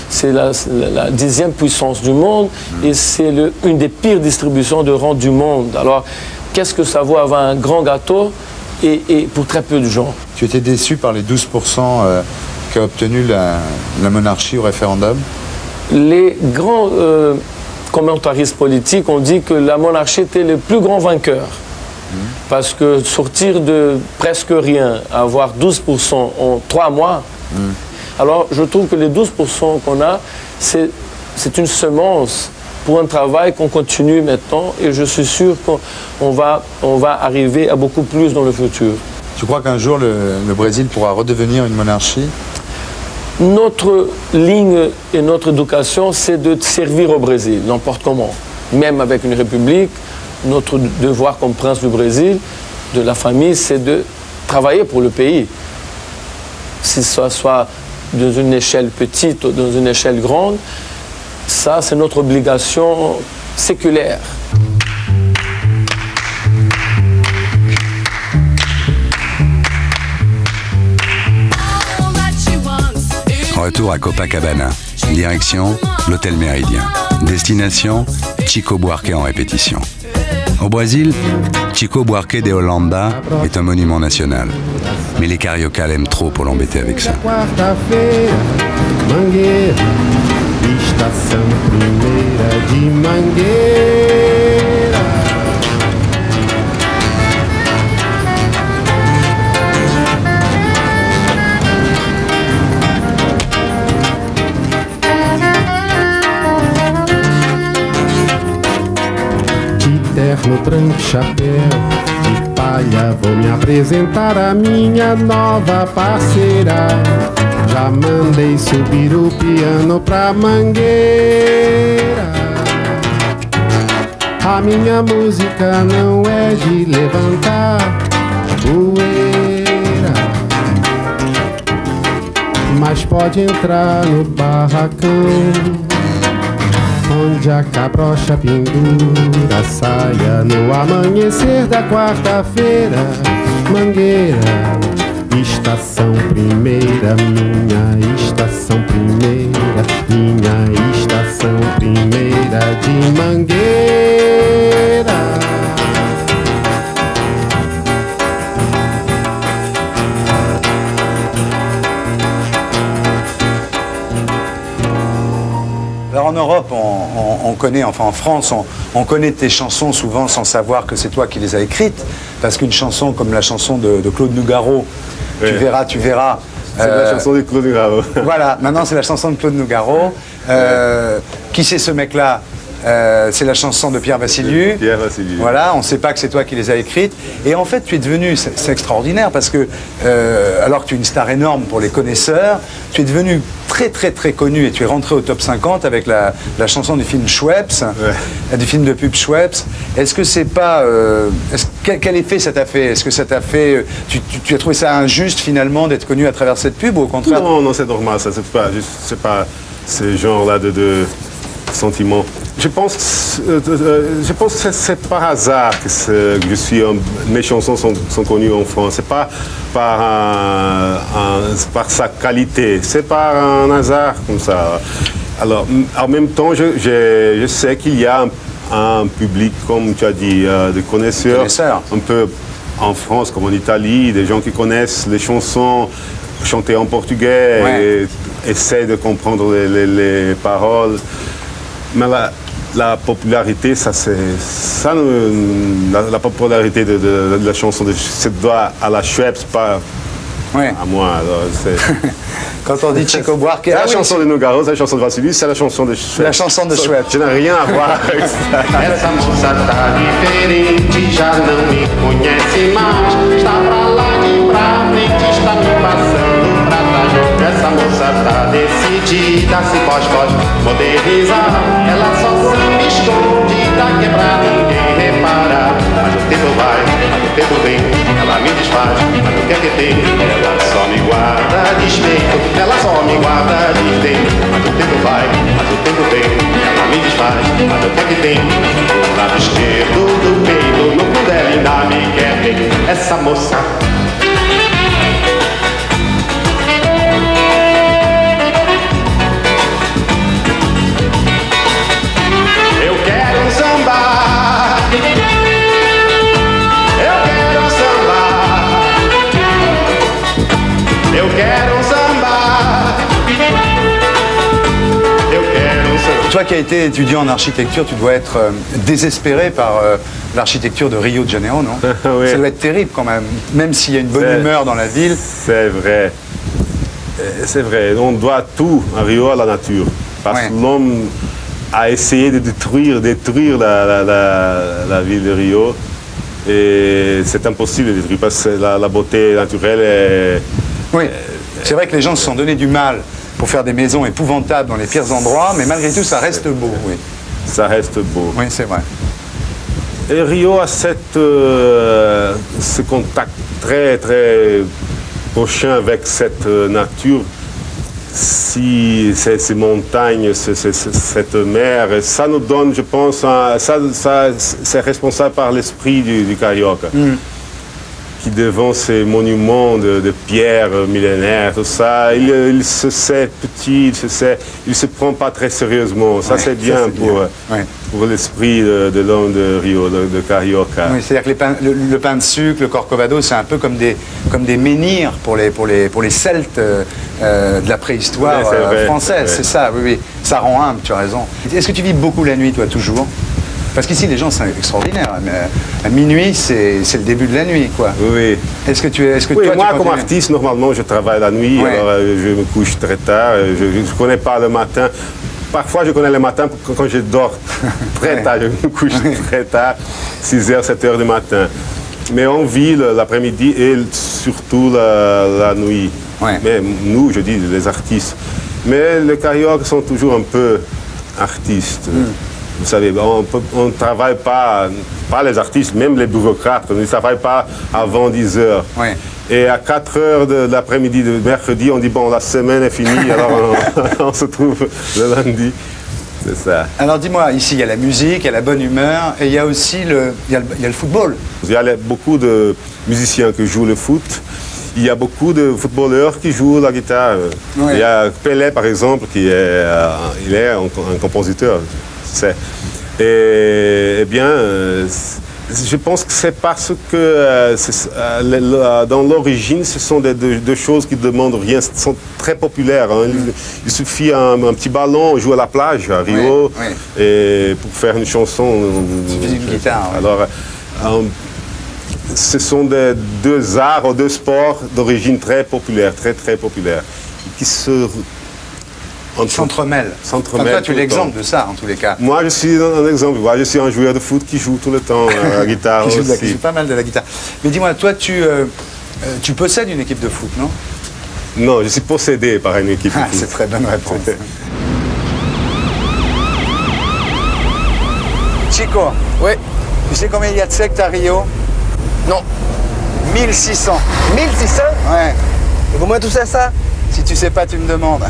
c'est la 10e puissance du monde et c'est une des pires distributions de rente du monde. Alors, qu'est-ce que ça vaut avoir un grand gâteau et pour très peu de gens? Tu étais déçu par les 12% qu'a obtenu la monarchie au référendum? Les grands commentaristes politiques ont dit que la monarchie était le plus grand vainqueur. Parce que sortir de presque rien, avoir 12% en 3 mois, alors je trouve que les 12% qu'on a, c'est une semence pour un travail qu'on continue maintenant et je suis sûr qu'on va arriver à beaucoup plus dans le futur. Tu crois qu'un jour le Brésil pourra redevenir une monarchie? Notre ligne et notre éducation, c'est de servir au Brésil, n'importe comment. Même avec une république, notre devoir comme prince du Brésil, de la famille, c'est de travailler pour le pays. Si ça soit dans une échelle petite ou dans une échelle grande, ça, c'est notre obligation séculaire. Retour à Copacabana. Direction, l'hôtel Méridien. Destination, Chico Buarque en répétition. Au Brésil, Chico Buarque de Holanda est un monument national. Mais les cariocas l'aiment trop pour l'embêter avec ça. No branco chapéu de palha, vou me apresentar a minha nova parceira. Já mandei subir o piano pra Mangueira. A minha música não é de levantar poeira, mas pode entrar no barracão, onde a cabrocha pendura a saia no amanhecer da quarta-feira. Mangueira, estação primeira, minha estação primeira, minha estação primeira de Mangueira. Alors en Europe, on connaît, enfin en France, on connaît tes chansons souvent sans savoir que c'est toi qui les as écrites, parce qu'une chanson comme la chanson de Claude Nougaro, ouais. Tu verras. C'est la chanson de Claude Nougaro. Voilà, maintenant c'est la chanson de Claude Nougaro. Qui c'est ce mec-là? C'est la chanson de Pierre Vassiliou. Pierre Vassiliou. Voilà, on ne sait pas que c'est toi qui les as écrites. Et en fait, tu es devenu, c'est extraordinaire, parce que, alors que tu es une star énorme pour les connaisseurs, tu es devenu très très très connu et tu es rentré au top 50 avec la chanson du film Schweppes, ouais. Du film de pub Schweppes. Est-ce que c'est pas... quel effet ça t'a fait? Est-ce que ça t'a fait... Tu as trouvé ça injuste finalement d'être connu à travers cette pub ou au contraire? Non, non, c'est normal, ça c'est pas ce genre-là de sentiments. Je pense que c'est par hasard que mes chansons sont connues en France. C'est pas par sa qualité, c'est par un hasard comme ça. Alors, en même temps, je sais qu'il y a un public, comme tu as dit, de connaisseurs, un peu en France comme en Italie, des gens qui connaissent les chansons chantées en portugais, ouais. Et essaient de comprendre les paroles. Mais la popularité, la popularité de la chanson, c'est doit à la Schweppes, pas ouais. À moi. Alors, quand on dit Chico Buarque, la chanson de Nougaro, c'est la chanson de Vassiliou, c'est la chanson de Schweppes. La chanson de Schweppes. Je n'ai rien à voir avec ça. Essa moça tá diferente, já não me conhece mais. Está pra lá e pra frente, está me passando pra trás. Essa moça tá decidida, se pode modernizar. Ela só se esconde da quebrada, ninguém repara. Mas o tempo vai, mas o tempo vem. Ela me desfaz, mas o que é que tem? Ela só me guarda despeito. Ela só me guarda desdém. Mas o tempo vai, mas o tempo vem. Ela me desfaz, mas o que é que tem? Do lado esquerdo do peito, no cu dela ainda me quer bem. Essa moça. Eu quero samba. Eu quero samba. Eu quero samba. Eu quero samba. Toi qui as été étudiant en architecture, tu dois être désespéré par l'architecture de Rio de Janeiro, non? Oui. Ça doit être terrible quand même s'il y a une bonne humeur dans la ville. C'est vrai. C'est vrai. On doit tout à Rio à la nature. Parce que l'homme a essayé de détruire la ville de Rio. Et c'est impossible de détruire parce que la beauté naturelle est... Oui, c'est vrai que les gens se sont donné du mal pour faire des maisons épouvantables dans les pires endroits, mais malgré tout, ça reste beau. Oui. Ça reste beau. Oui, c'est vrai. Et Rio a ce contact très, très prochain avec cette nature, ces montagnes, cette mer. Ça nous donne, je pense, c'est responsable par l'esprit du Carioca. Qui devant ces monuments de pierre millénaires, tout ça, il se sait petit, il se prend pas très sérieusement. Ça, c'est bien pour l'esprit de l'homme de Rio, de Carioca. Oui, c'est-à-dire que le pain de sucre, le corcovado, c'est un peu comme des menhirs pour les Celtes de la préhistoire française. C'est ça, oui. Ça rend humble, tu as raison. Est-ce que tu vis beaucoup la nuit, toi, toujours? Parce qu'ici, les gens sont extraordinaires. À minuit, c'est le début de la nuit, quoi. Oui. Est-ce que oui, moi, comme artiste, normalement, je travaille la nuit. Ouais. Alors, je me couche très tard. Je ne connais pas le matin. Parfois, je connais le matin quand je dors très tard. Je me couche très tard, 6h, 7h du matin. Mais on vit l'après-midi et surtout la nuit. Mais nous, je dis les artistes. Mais les carioques sont toujours un peu artistes. Vous savez, on ne travaille pas les artistes, même les bureaucrates, on ne travaille pas avant 10 heures. Et à 4 heures de l'après-midi de mercredi, on dit bon, la semaine est finie, alors on se trouve le lundi. C'est ça. Alors dis-moi, ici il y a la musique, il y a la bonne humeur, et il y a aussi le football. Il y a beaucoup de musiciens qui jouent le foot. Il y a beaucoup de footballeurs qui jouent la guitare. Il y a Pelé, par exemple, qui est, il est un compositeur. Et bien, je pense que c'est parce que dans l'origine, ce sont deux choses qui ne demandent rien, sont très populaires. Il suffit un petit ballon, on joue à la plage à Rio, et pour faire une chanson. Il suffit d'une guitare. Alors, ce sont deux arts ou deux sports d'origine très populaire, très populaire, qui s'entremêlent. Enfin, toi, tu es l'exemple de ça, en tous les cas. Moi, je suis un exemple. Moi, je suis un joueur de foot qui joue tout le temps la guitare qui aussi. joue pas mal de la guitare. Mais dis-moi, toi, tu possèdes une équipe de foot, non? Non, je suis possédé par une équipe de foot. C'est très bonne réponse. Chico, tu sais combien il y a de sectes à Rio? Non. 1600. 1600? Ouais. Et comment tu sais ça? Si tu sais pas, tu me demandes.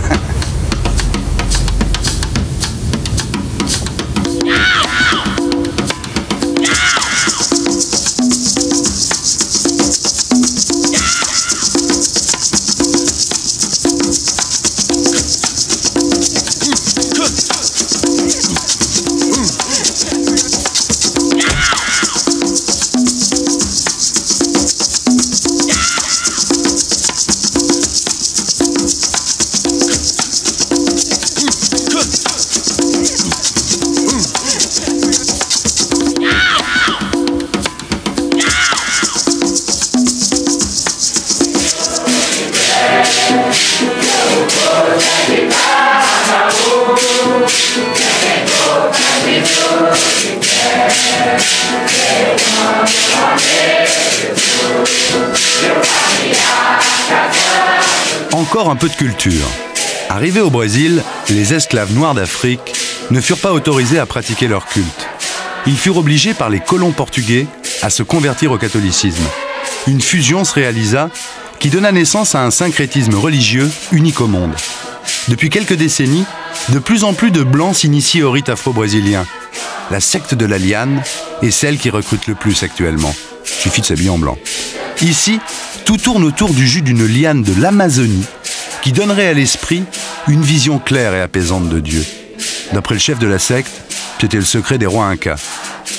Encore un peu de culture. Arrivés au Brésil, les esclaves noirs d'Afrique ne furent pas autorisés à pratiquer leur culte. Ils furent obligés par les colons portugais à se convertir au catholicisme. Une fusion se réalisa qui donna naissance à un syncrétisme religieux unique au monde. Depuis quelques décennies, de plus en plus de Blancs s'initient au rite afro-brésilien. La secte de la liane est celle qui recrute le plus actuellement. Suffit de s'habiller en blanc. Ici, tout tourne autour du jus d'une liane de l'Amazonie qui donnerait à l'esprit une vision claire et apaisante de Dieu. D'après le chef de la secte, c'était le secret des rois incas.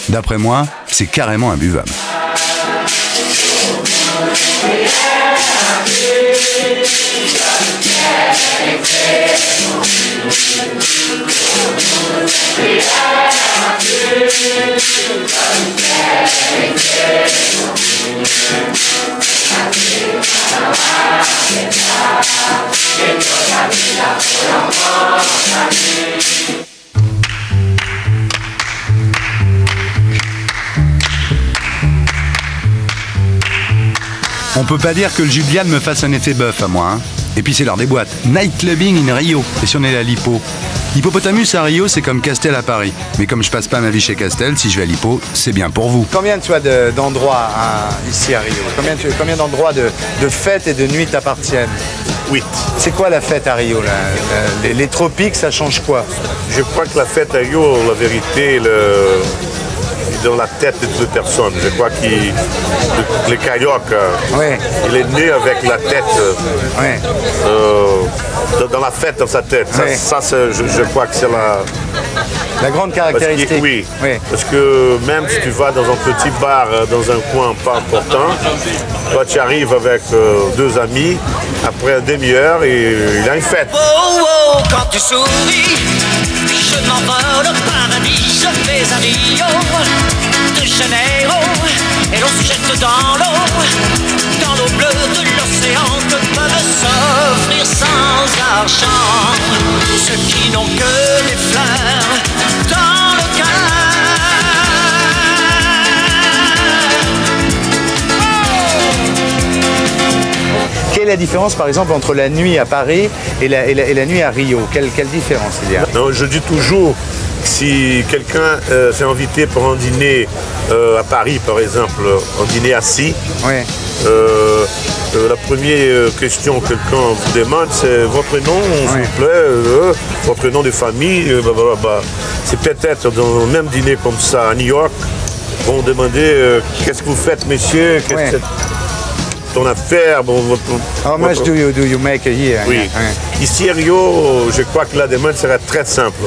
D'après moi, c'est carrément imbuvable. On peut pas dire que le Julian me fasse un effet bœuf à moi, hein. Et puis c'est l'heure des boîtes. Night clubbing in Rio, et si on est à l'Hippo. Hippopotamus à Rio, c'est comme Castel à Paris. Mais comme je passe pas ma vie chez Castel, si je vais à l'Hippo, c'est bien pour vous. Combien tu as d'endroits ici à Rio? Combien d'endroits de fêtes et de nuits t'appartiennent? 8. C'est quoi la fête à Rio là? Les tropiques, ça change quoi? Je crois que la fête à Rio, la vérité, dans la tête de toutes les personnes. Je crois que les Carioques, il est né avec la tête, dans la fête, dans sa tête. Ça je crois que c'est la grande caractéristique. Parce que même si tu vas dans un petit bar, dans un coin pas important, toi tu arrives avec 2 amis, après une demi-heure, et il a une fête. Oh, oh, quand tu souris, je m'envole au paradis, je vais à Rio de Janeiro, et l'on se jette dans l'eau bleue de l'océan, que peuvent s'offrir sans argent ceux qui n'ont que des fleurs dans le cœur. est la différence, par exemple, entre la nuit à Paris et la nuit à Rio? Quelle différence il y a? Non, je dis toujours, si quelqu'un s'est invité pour un dîner à Paris, par exemple, un dîner assis, la première question que quelqu'un vous demande, c'est votre nom, s'il vous plaît, votre nom de famille. C'est peut-être dans le même dîner comme ça à New York, vont demander qu'est-ce que vous faites, monsieur, qu'est-ce que c'est ton affaire. How much do you make a year? Oui. Ici à Rio, je crois que la demande serait très simple.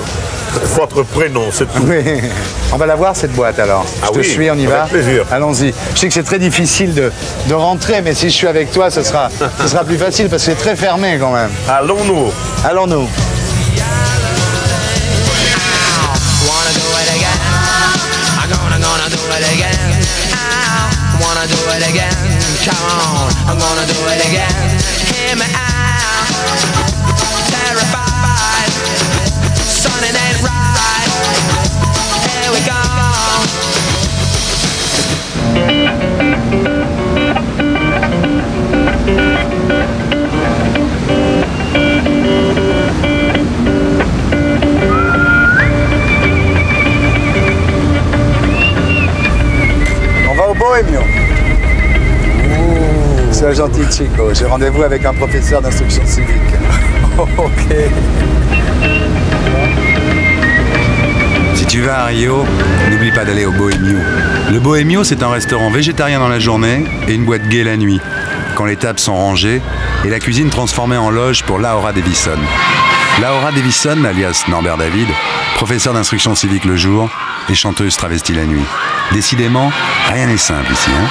Votre prénom, c'est tout. Oui. On va la voir cette boîte alors. Je te suis, on y va. Avec plaisir. Allons-y. Je sais que c'est très difficile de rentrer, mais si je suis avec toi, ce sera plus facile parce que c'est très fermé quand même. Allons-nous. Allons-nous. On va au Bohémio. Sois gentil, Chico. J'ai rendez-vous avec un professeur d'instruction civique. Ok. Si tu vas à Rio, n'oublie pas d'aller au Bohémio. Le Bohémio, c'est un restaurant végétarien dans la journée et une boîte gay la nuit, quand les tables sont rangées et la cuisine transformée en loge pour Laura Davison. Laura Davison, alias Norbert David, professeur d'instruction civique le jour et chanteuse travestie la nuit. Décidément, rien n'est simple ici, hein?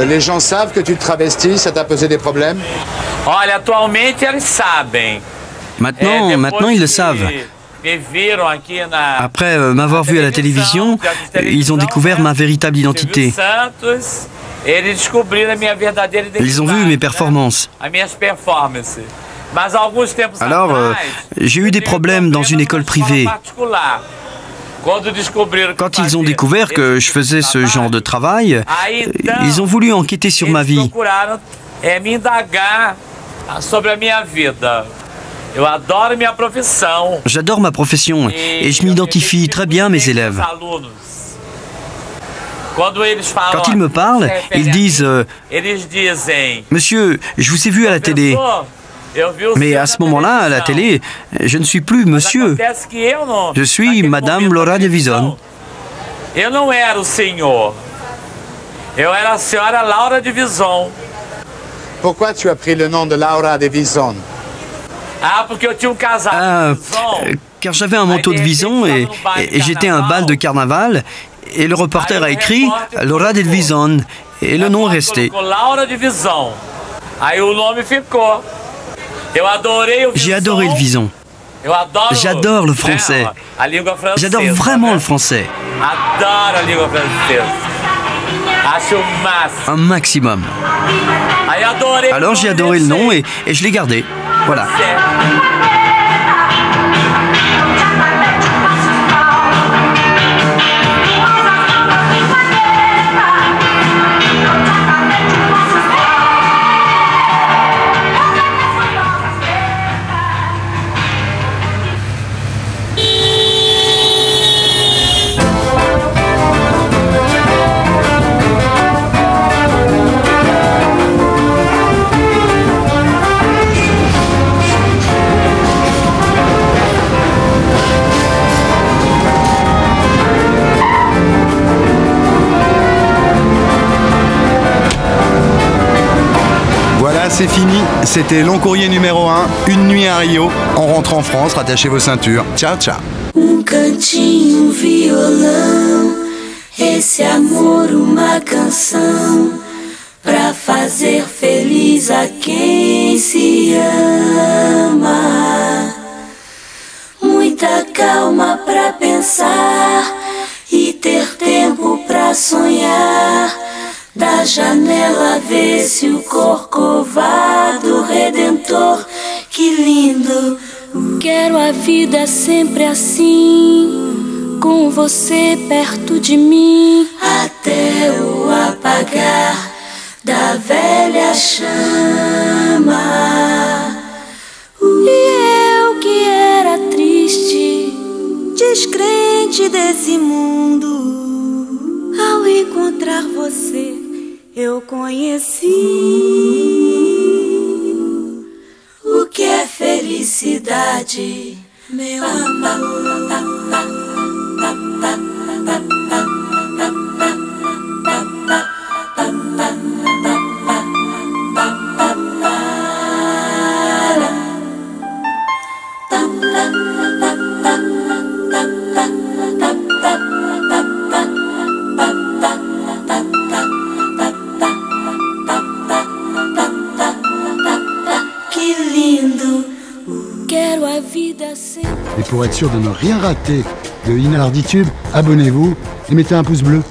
Les gens savent que tu te travestis, ça t'a posé des problèmes? Olha, atualmente eles sabem. Maintenant, ils le savent. Après m'avoir vu à la télévision, ils ont découvert ma véritable identité. Ils ont vu mes performances. Alors, j'ai eu des problèmes dans une école privée. Quand ils ont découvert que je faisais ce genre de travail, ils ont voulu enquêter sur ma vie. J'adore ma profession et je m'identifie très bien à mes élèves. Quand ils me parlent, ils disent « Monsieur, je vous ai vu à la télé ». Mais à ce moment-là, à la télé, je ne suis plus monsieur. Je suis Madame Laura Davison. Pourquoi tu as pris le nom de Laura Davison? Car j'avais un manteau de vison et j'étais à un bal de carnaval et le reporter a écrit Laura Davison et le nom est resté. J'ai adoré le vison. J'adore le français. J'adore vraiment le français. Un maximum. Alors j'ai adoré le nom et je l'ai gardé. Voilà. C'est fini, c'était Long Courrier numéro 1, une nuit à Rio. On rentre en France, rattachez vos ceintures. Ciao, ciao. Cantinho, violão, esse amor uma canção, pra fazer feliz a quem se ama. Muita calma pra pensar e ter tempo pra sonhar. Da janela vê-se o Corcovado Redentor, que lindo. Quero a vida sempre assim, com com você perto de mim até o apagar da velha chama. E eu que era triste, descrente desse mundo, ao encontrar você eu conheci o que é felicidade, meu amor. Et pour être sûr de ne rien rater de Inalarditube, abonnez-vous et mettez un pouce bleu.